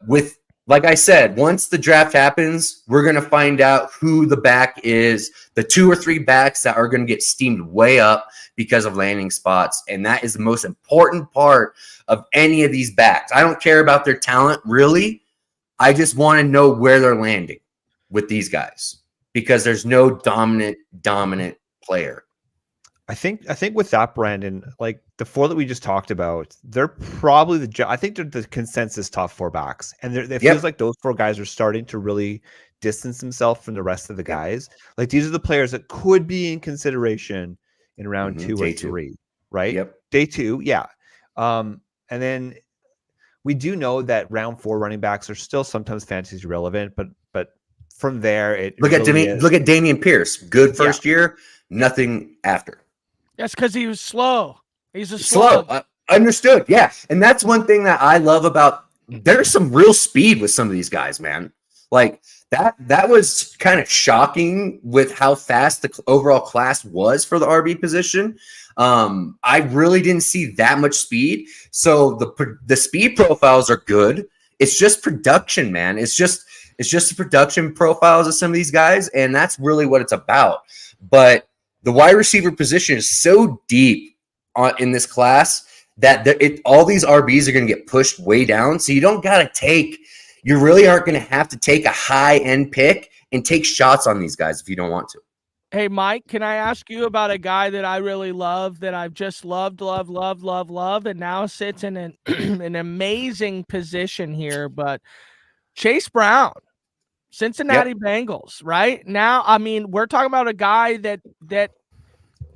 like I said, once the draft happens, we're going to find out who the back is, the 2 or 3 backs that are going to get steamed way up because of landing spots. And that is the most important part of any of these backs. I don't care about their talent, really. I just want to know where they're landing with these guys because there's no dominant player. I think with that, Brandon, like the 4 that we just talked about, they're probably I think they're the consensus top 4 backs, and it feels like those 4 guys are starting to really distance themselves from the rest of the guys. Like these are the players that could be in consideration in round 2 or 3, right? Yep. Day 2, yeah. And then we do know that round 4 running backs are still sometimes fantasy relevant, but from there, look at Dameon Pierce, good first year, nothing after. That's because he was slow. He's a slow. Understood. Yeah. And that's one thing that I love about, there's some real speed with some of these guys, man. Like that was kind of shocking with how fast the overall class was for the RB position. I really didn't see that much speed. So the speed profiles are good. It's just production, man. It's just the production profiles of some of these guys. And that's really what it's about. But the wide receiver position is so deep in this class that all these RBs are going to get pushed way down. So you really aren't going to have to take a high end pick and take shots on these guys if you don't want to. Hey, Mike, can I ask you about a guy that I really love, that I've just loved, and now sits in an amazing position here, but Chase Brown. Cincinnati Bengals, right? Now, I mean, we're talking about a guy that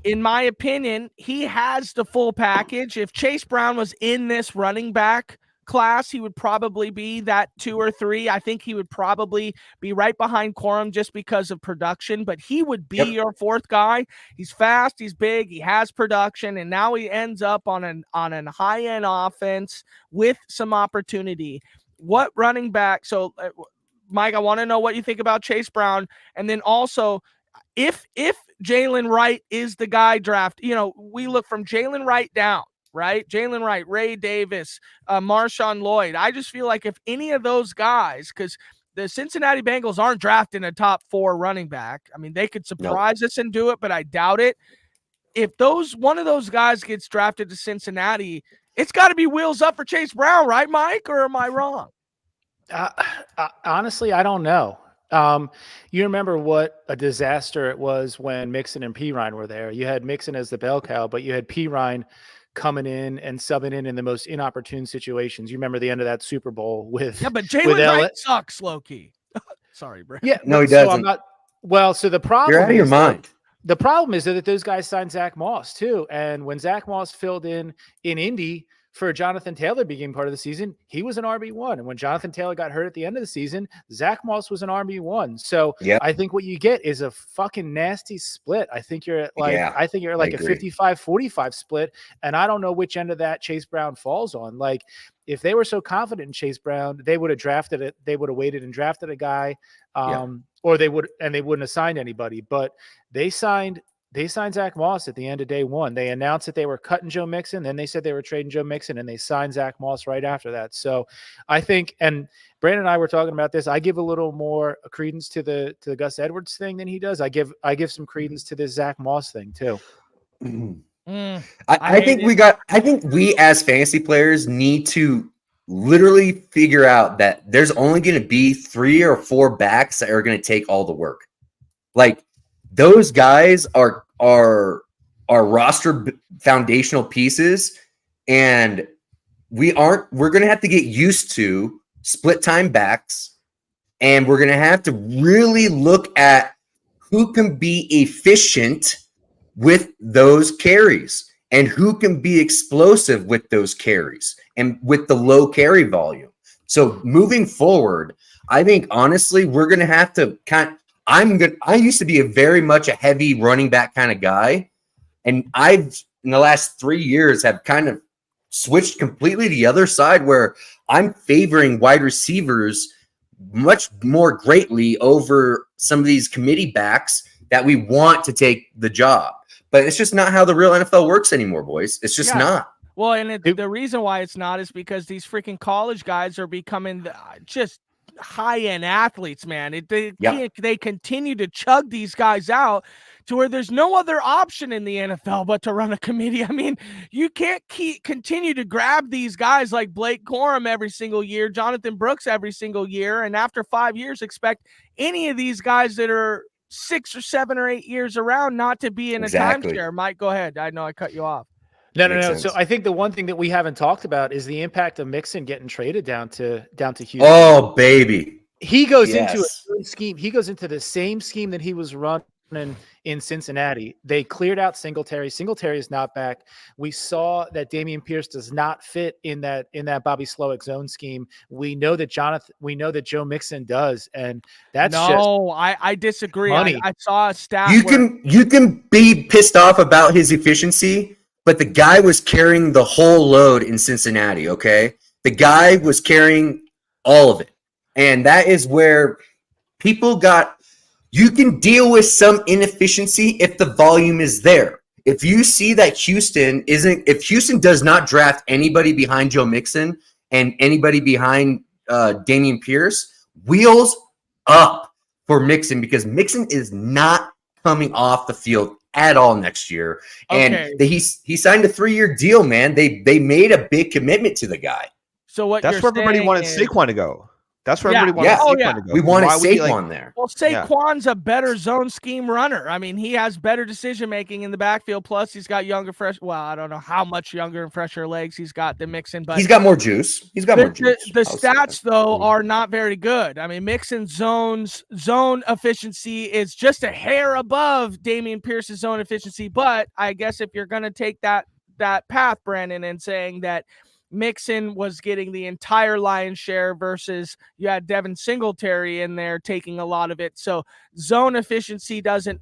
in my opinion, he has the full package. If Chase Brown was in this running back class, he would probably be that 2 or 3. I think he would probably be right behind Corum just because of production, but he would be your 4th guy. He's fast, he's big, he has production, and now he ends up on a high-end offense with some opportunity. What running back? So Mike, I want to know what you think about Chase Brown. And then also, if Jalen Wright is the guy draft, we look from Jalen Wright down, right? Jalen Wright, Ray Davis, Marshawn Lloyd. I just feel like if any of those guys, because the Cincinnati Bengals aren't drafting a top 4 running back. I mean, they could surprise us and do it, but I doubt it. If one of those guys gets drafted to Cincinnati, it's got to be wheels up for Chase Brown, right, Mike? Or am I wrong? Honestly, I don't know. You remember what a disaster it was when Mixon and Pirine were there. You had Mixon as the bell cow, but you had Pirine coming in and subbing in the most inopportune situations. You remember the end of that Super Bowl with but Jalen Wright sucks, low-key. Sorry, bro. Yeah, no, he doesn't. So the problem You're out of your mind. The problem is that those guys signed Zach Moss too, and when Zach Moss filled in Indy for Jonathan Taylor being part of the season, he was an RB1. And when Jonathan Taylor got hurt at the end of the season, Zach Moss was an RB1. So I think what you get is a fucking nasty split. I think you're at like a 55-45 split. And I don't know which end of that Chase Brown falls on. Like, if they were so confident in Chase Brown, they would have drafted it. They would have waited and drafted a guy, or they wouldn't have signed anybody. But they signed Zach Moss at the end of day 1. They announced that they were cutting Joe Mixon. Then they said they were trading Joe Mixon, and they signed Zach Moss right after that. So I think, and Brandon and I were talking about this, I give a little more credence to the Gus Edwards thing than he does. I give some credence to this Zach Moss thing too. I think we as fantasy players need to literally figure out that there's only going to be 3 or 4 backs that are going to take all the work. Like those guys are roster foundational pieces, and we're going to have to get used to split time backs, and we're going to have to really look at who can be efficient with those carries and who can be explosive with those carries and with the low carry volume. So moving forward, I think honestly, we're going to have to I used to be very much a heavy running back kind of guy. And I've in the last 3 years have kind of switched completely to the other side where I'm favoring wide receivers much more greatly over some of these committee backs that we want to take the job. But it's just not how the real NFL works anymore, boys. It's just not. Well, and the reason why it's not is because these freaking college guys are becoming just high-end athletes, man. They continue to chug these guys out to where there's no other option in the NFL but to run a committee. I mean, you can't continue to grab these guys like Blake Corum every single year, Jonathan Brooks every single year, and after 5 years expect any of these guys that are 6 or 7 or 8 years around not to be in a timeshare. Mike, go ahead. I know I cut you off. No. So I think the one thing that we haven't talked about is the impact of Mixon getting traded down to Houston. Oh, baby. He goes into a scheme. He goes into the same scheme that he was running in Cincinnati. They cleared out Singletary. Singletary is not back. We saw that Dameon Pierce does not fit in that Bobby Slowick zone scheme. We know that Joe Mixon does, and that's I disagree. I saw a stat. You can be pissed off about his efficiency, but the guy was carrying the whole load in Cincinnati. Okay, the guy was carrying all of it, and that is where people got. You can deal with some inefficiency if the volume is there. If you see that if Houston does not draft anybody behind Joe Mixon and anybody behind Dameon Pierce, wheels up for Mixon, because Mixon is not coming off the field at all next year. And he signed a 3-year deal, man. They made a big commitment to the guy. So that's where everybody wanted Saquon to go. That's where everybody wanted Saquon to go. We wanted Saquon there. Well, Saquon's a better zone scheme runner. I mean, he has better decision-making in the backfield. Plus, he's got younger, I don't know how much younger and fresher legs he's got than Mixon. But he's got more juice. The stats, though, are not very good. I mean, Mixon's zone efficiency is just a hair above Dameon Pierce's zone efficiency. But I guess if you're going to take that path, Brandon, and saying that Mixon was getting the entire lion's share versus you had Devin Singletary in there taking a lot of it. So zone efficiency doesn't,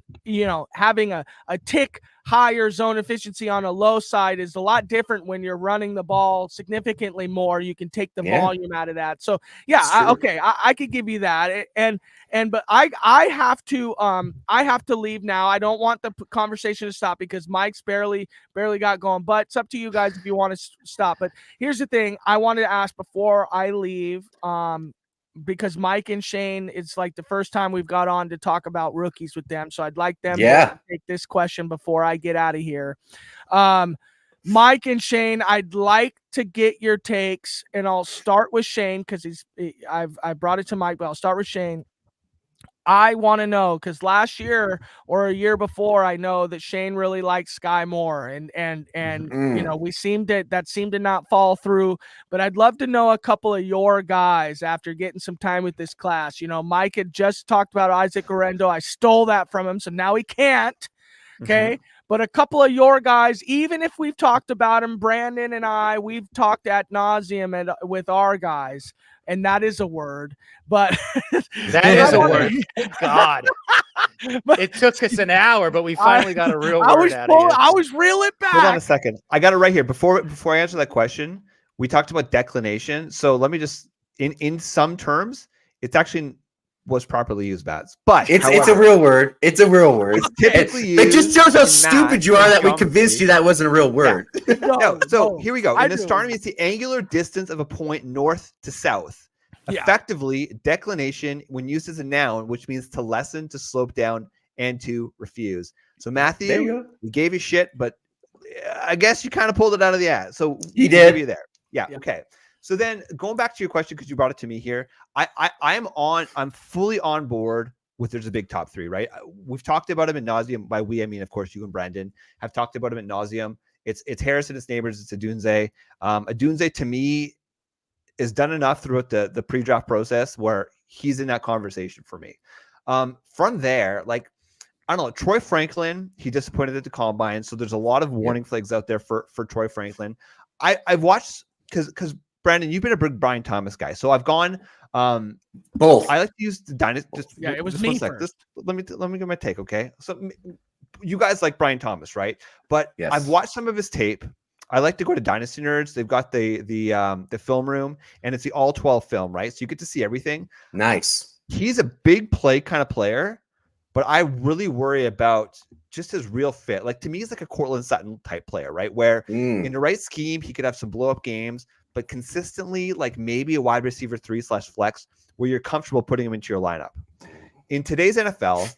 having a tick higher zone efficiency on a low side is a lot different when you're running the ball significantly more. You can take the volume out of that. So I could give you that. But I have to leave now. I don't want the conversation to stop because Mike's barely got going, but it's up to you guys if you want to stop. But here's the thing I wanted to ask before I leave, because Mike and Shane, it's like the first time we've got on to talk about rookies with them. So I'd like them to take this question before I get out of here. Mike and Shane, I'd like to get your takes, and I'll start with Shane because I brought it to Mike, but I'll start with Shane. I want to know, because last year or a year before, I know that Shane really liked Sky Moore, and we seemed to not fall through. But I'd love to know a couple of your guys after getting some time with this class. Mike had just talked about Isaac Orendo. I stole that from him, so now he can't. Okay. Mm-hmm. But a couple of your guys, even if we've talked about them, Brandon and we've talked ad nauseum with our guys, and that is a word, but that is a word. God, it took us an hour, but we finally got a real word out of it. I was reeling back. Hold on a second. I got it right here. Before I answer that question, we talked about declination. So let me just, in some terms, it's actually was properly used, Bats. But it's a real word. It's a real word. It's typically used. It just shows how stupid you are that we convinced you that wasn't a real word. Yeah. So here we go. In astronomy, it's the angular distance of a point north to south. Yeah. Effectively, declination, when used as a noun, which means to lessen, to slope down, and to refuse. So Matthew, we gave you shit, but I guess you kind of pulled it out of the ass. So You we'll did. give you there. Yeah. Yeah. Okay. So then going back to your question, because you brought it to me here, I'm fully on board with there's a big top three, right? We've talked about him ad nauseum. By we, I mean, of course, you and Brandon have talked about him ad nauseum. It's Harrison, it's Neighbors, it's Adunze. Adunze to me is done enough throughout the pre-draft process where he's in that conversation for me. From there, like, I don't know, Troy Franklin, he disappointed at the combine. So there's a lot of warning flags out there for Troy Franklin. I've watched because Brandon, you've been a big Brian Thomas guy. So I've gone Both. I like to use the Dynasty. It was just me one sec. first. Let me get my take, okay? So you guys like Brian Thomas, right? But Yes. I've watched some of his tape. I like to go to Dynasty Nerds. They've got the film room, and it's the all 12 film, right? So you get to see everything. Nice. He's a big play kind of player, but I really worry about just his real fit. Like, to me, he's like a Cortland Sutton type player, right? Where in the right scheme, he could have some blow up games, but consistently, like maybe a wide receiver 3/flex where you're comfortable putting him into your lineup. In today's NFL,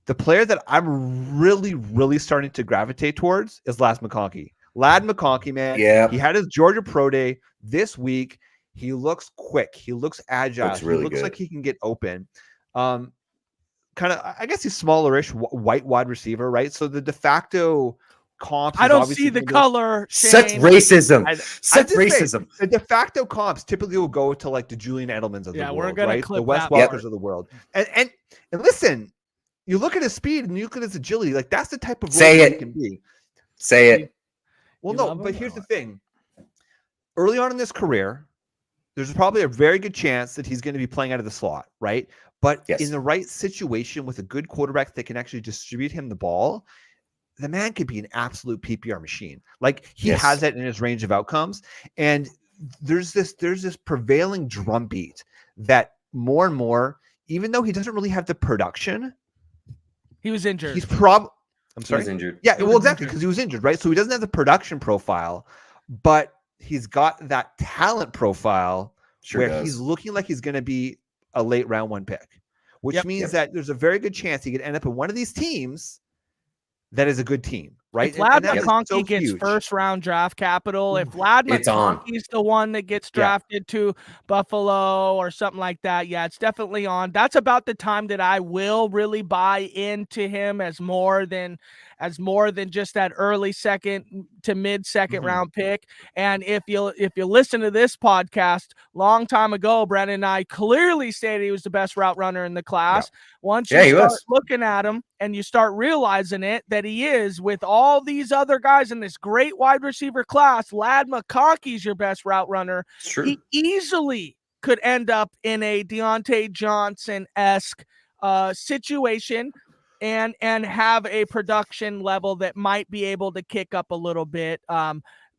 the player that I'm really, really starting to gravitate towards is Lad McConkey, man. Yeah. He had his Georgia Pro Day this week. He looks quick. He looks agile. Looks really he looks good. like he can get open. Kind of, I guess he's smallerish, white wide receiver, right? So the de facto comps. I is don't obviously see the gonna go- color. Such Shane. racism. I'm Such just saying, racism. the de facto comps typically will go to like the Julian Edelmans of Yeah, the we're world, gonna right? clip The Wes that Welkers part. of the world. And listen, you look at his speed and you look at his agility. Like, that's the type of role Say he it. can be. Say it. Well, You no, love him but or here's the what? thing. Early on in his career, there's probably a very good chance that he's going to be playing out of the slot, right? But Yes. in the right situation with a good quarterback that can actually distribute him the ball, the man could be an absolute PPR machine. Like, he Yes. has that in his range of outcomes. And there's this prevailing drumbeat that more and more, even though he doesn't really have the production, He was injured. I'm He was sorry. injured. Yeah, He well, was exactly, injured. because he was injured, right? So he doesn't have the production profile, but he's got that talent profile Sure where does. he's looking like he's going to be a late round one pick, which Yep. means Yep. that there's a very good chance he could end up in one of these teams that is a good team, right? If Lad that is McConkey so gets huge. first round draft capital, if Lad It's on. McConkey's the one that gets Yeah. drafted to Buffalo or something like that, yeah, it's definitely on. That's about the time that I will really buy into him as more than just that early second to mid second Mhm. round pick. And if you listen to this podcast, long time ago, Brandon and I clearly stated he was the best route runner in the class. Once you Yeah, he start was. looking at him and you start realizing it, that he is, with all these other guys in this great wide receiver class, Lad McConkey's your best route runner. It's true. He easily could end up in a Deontay Johnson-esque situation and have a production level that might be able to kick up a little bit.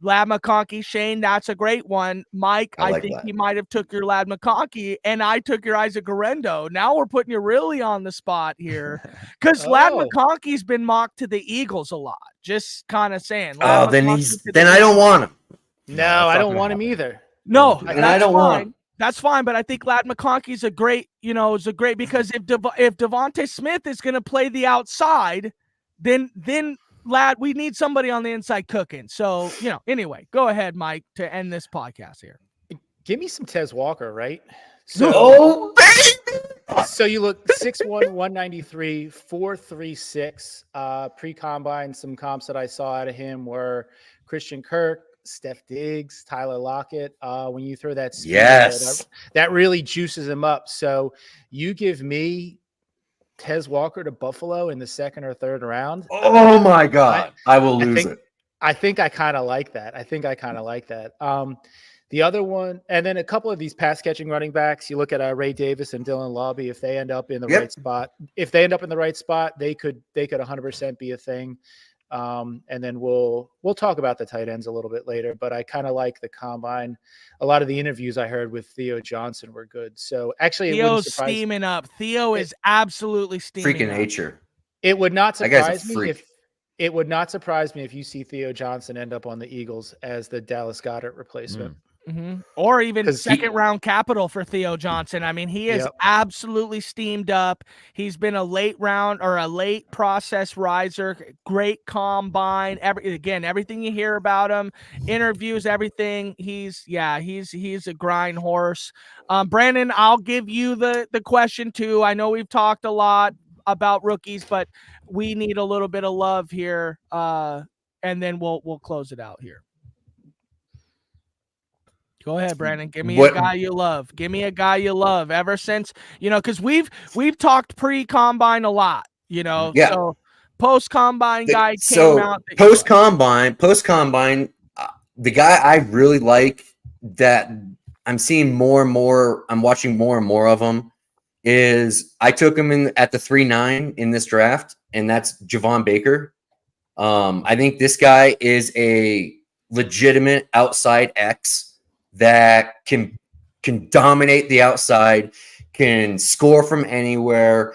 Lad McConkey, Shane, that's a great one. Mike, I I like think that. you might have took your Lad McConkey, and I took your Isaac Garendo. Now we're putting you really on the spot here, because Lad Oh. McConkey's been mocked to the Eagles a lot. Just kind of saying. Lad Oh, then McConkey he's to the then I Eagles. don't want him. No, that's I not don't gonna want him happen. either. No, And that's I don't want fine. him. That's fine, but I think Lad McConkey's a great, because if Devontae Smith is going to play the outside, then Lad, we need somebody on the inside cooking. So, anyway, go ahead, Mike, to end this podcast here. Give me some Tez Walker, right? So, Oh, baby! so you look 6'1", 193, 4.36. Pre-combine, some comps that I saw out of him were Christian Kirk, Steph Diggs, Tyler Lockett. When you throw that speed, Yes. that really juices him up. So you give me Tez Walker to Buffalo in the second or third round. Oh my God. I will lose it. I think I kind of like that. The other one, and then a couple of these pass catching running backs, you look at Ray Davis and Dylan Lobby. If they end up in the Yep. right spot, they could 100% be a thing. And then we'll talk about the tight ends a little bit later, but I kind of like the combine. A lot of the interviews I heard with Theo Johnson were good. So actually, it wouldn't Theo's surprise steaming up. Theo is absolutely steaming Freaking up. nature. It would not That guy's a surprise me freak. if you see Theo Johnson end up on the Eagles as the Dallas Goedert replacement. Or even 'Cause second round capital for Theo Johnson. I mean, he is Yep. absolutely steamed up. He's been a late round or a late process riser, great combine. Everything you hear about him, interviews, everything. He's a grind horse. Brandon, I'll give you the question too. I know we've talked a lot about rookies, but we need a little bit of love here. And then we'll close it out here. Go ahead, Brandon. Give me a guy you love. Give me a guy you love. Ever since, because we've talked pre-combine a lot, Yeah. So post-combine guy so came out. Post-combine, the guy I really like that I'm seeing more and more, I'm watching more and more of him, is I took him in at the 3-9 in this draft, and that's Javon Baker. I think this guy is a legitimate outside X that can dominate the outside, can score from anywhere.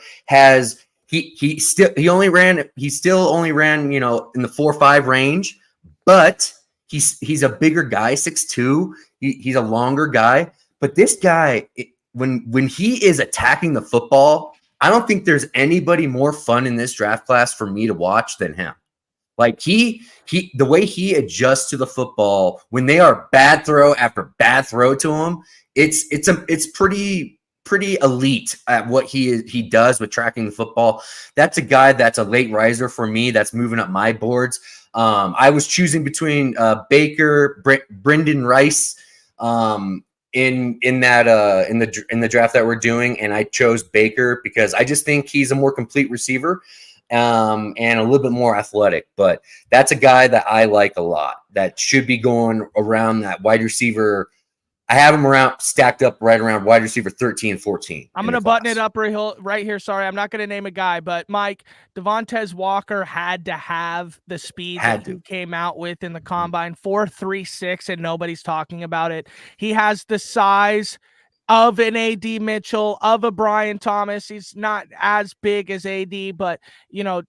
He still only ran in the 4.5 range, but he's a bigger guy, 6'2". He's a longer guy, but this guy, when he is attacking the football, I don't think there's anybody more fun in this draft class for me to watch than him. Like the way he adjusts to the football when they are bad throw after bad throw to him, it's pretty elite at what he does with tracking the football. That's a guy that's a late riser for me. That's moving up my boards. I was choosing between Baker, Brendan Rice, in the draft that we're doing, and I chose Baker because I just think he's a more complete receiver. And a little bit more athletic, but that's a guy that I like a lot that should be going around that wide receiver. I have him stacked up right around wide receiver 13 and 14. I'm going to button it up right here. Sorry, I'm not going to name a guy, but Mike, Devontae Walker had to have the speed that he came out with in the combine, 4.36, and nobody's talking about it. He has the size of an AD Mitchell, of a Brian Thomas. He's not as big as AD, but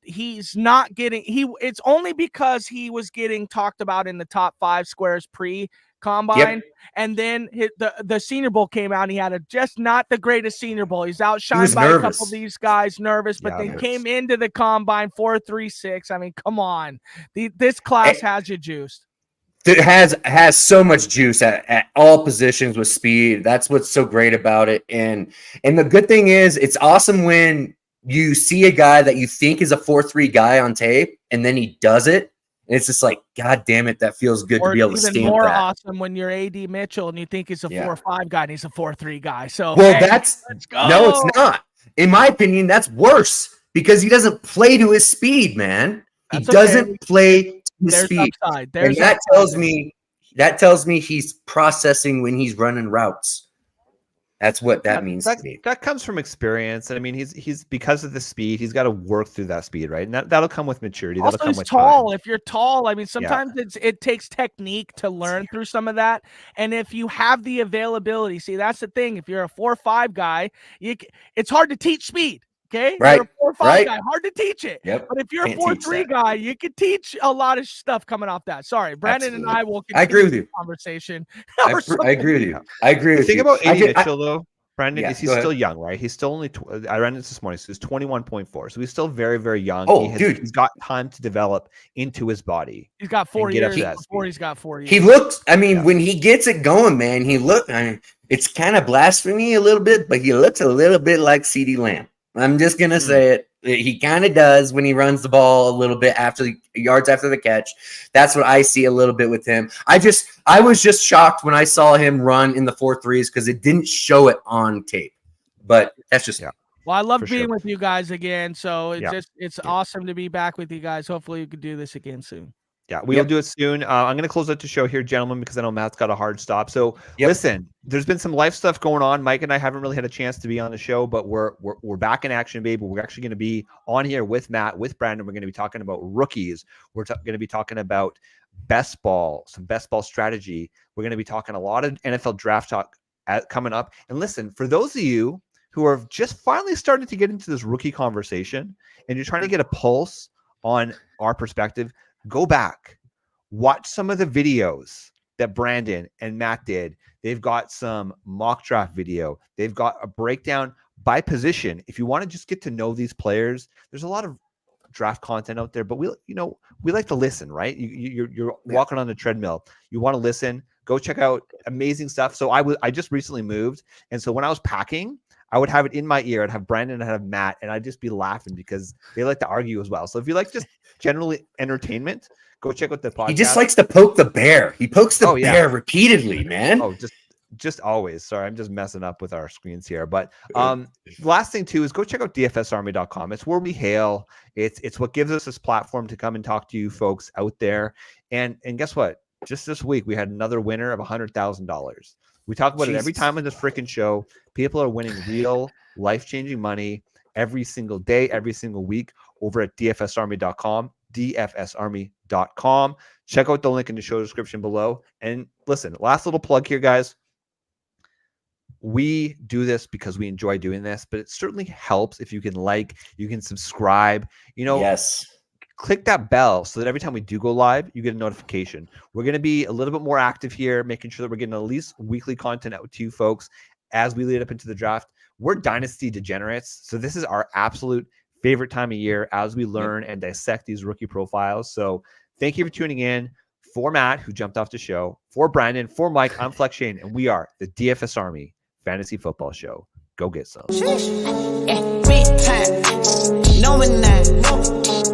he's not getting, it's only because he was getting talked about in the top 5 squares pre-combine. Yep. And then the Senior Bowl came out and he had just not the greatest Senior Bowl. He's outshined by a couple of these guys, nervous, but they came into the combine 4.36. I mean, come on. This class has you juiced. It has so much juice at all positions with speed. That's what's so great about it. And the good thing is, it's awesome when you see a guy that you think is a 4.3 guy on tape, and then he does it. And it's just like, God damn it, that feels good to be able to stamp that. Even more awesome when you're AD Mitchell and you think he's a 4.5 guy and he's a 4.3 guy. So no, it's not. In my opinion, that's worse because he doesn't play to his speed, man. He doesn't play his speed. Upside. And that tells me he's processing when he's running routes. That's what that means to me. That comes from experience. And I mean, he's because of the speed, he's got to work through that speed, right? And that'll come with maturity. Also, that'll come with tall. time. If you're tall, I mean, sometimes it takes technique to learn through some of that. And if you have the availability, see, that's the thing. If you're a 4.5 guy, it's hard to teach speed. Okay, right. You're a 4.5 guy, hard to teach it. Yep. But if you're a 4.3 guy, you can teach a lot of stuff coming off that. Sorry, Brandon and I will continue I agree with you. Conversation. I agree with you. I agree with you. Think about AD Mitchell though. Brandon, he's still young, right? He's still only. I ran this morning, so he's 21.4. So he's still very, very young. Oh, he's got time to develop into his body. He's got 4 years before he's got 4 years. He looks. I mean, when he gets it going, man, it's kind of blasphemy a little bit, but he looks a little bit like CeeDee Lamb. I'm just gonna say it. He kind of does when he runs the ball a little bit yards after the catch. That's what I see a little bit with him. I was just shocked when I saw him run in the 4.3s because it didn't show it on tape. But that's just Well, I love being with you guys again. So it's awesome to be back with you guys. Hopefully we can do this again soon. Yeah, we'll do it soon. I'm going to close out the show here, gentlemen, because I know Matt's got a hard stop. So listen, there's been some life stuff going on. Mike and I haven't really had a chance to be on the show, but we're back in action, baby. We're actually going to be on here with Matt, with Brandon. We're going to be talking about rookies. We're going to be talking about best ball, some best ball strategy. We're going to be talking a lot of NFL draft talk coming up. And listen, for those of you who are just finally starting to get into this rookie conversation and you're trying to get a pulse on our perspective, go back, watch some of the videos that Brandon and Matt did. They've got some mock draft video. They've got a breakdown by position. If you want to just get to know these players, there's a lot of draft content out there, but we like to listen, right? You're walking on the treadmill. You want to listen. Go check out amazing stuff. So I just recently moved, and so when I was packing, I would have it in my ear. I'd have Brandon, I'd have Matt, and I'd just be laughing because they like to argue as well. So if you like just generally entertainment, go check out the podcast. He just likes to poke the bear. He pokes the bear repeatedly, man. Oh, just always. Sorry, I'm just messing up with our screens here. But last thing too is go check out dfsarmy.com. It's where we hail. It's what gives us this platform to come and talk to you folks out there. And guess what? Just this week we had another winner of $100,000. We talk about it every time on this freaking show. People are winning real life-changing money every single day, every single week over at dfsarmy.com, dfsarmy.com. Check out the link in the show description below. And listen, last little plug here, guys. We do this because we enjoy doing this, but it certainly helps if you can you can subscribe, Yes. Click that bell so that every time we do go live, you get a notification. We're going to be a little bit more active here, making sure that we're getting at least weekly content out to you folks as we lead up into the draft. We're Dynasty degenerates, so this is our absolute favorite time of year as we learn and dissect these rookie profiles. So thank you for tuning in. For Matt, who jumped off the show, for Brandon, for Mike, I'm Flex Shane, and we are the DFS Army Fantasy Football Show. Go get some. Big time, no man.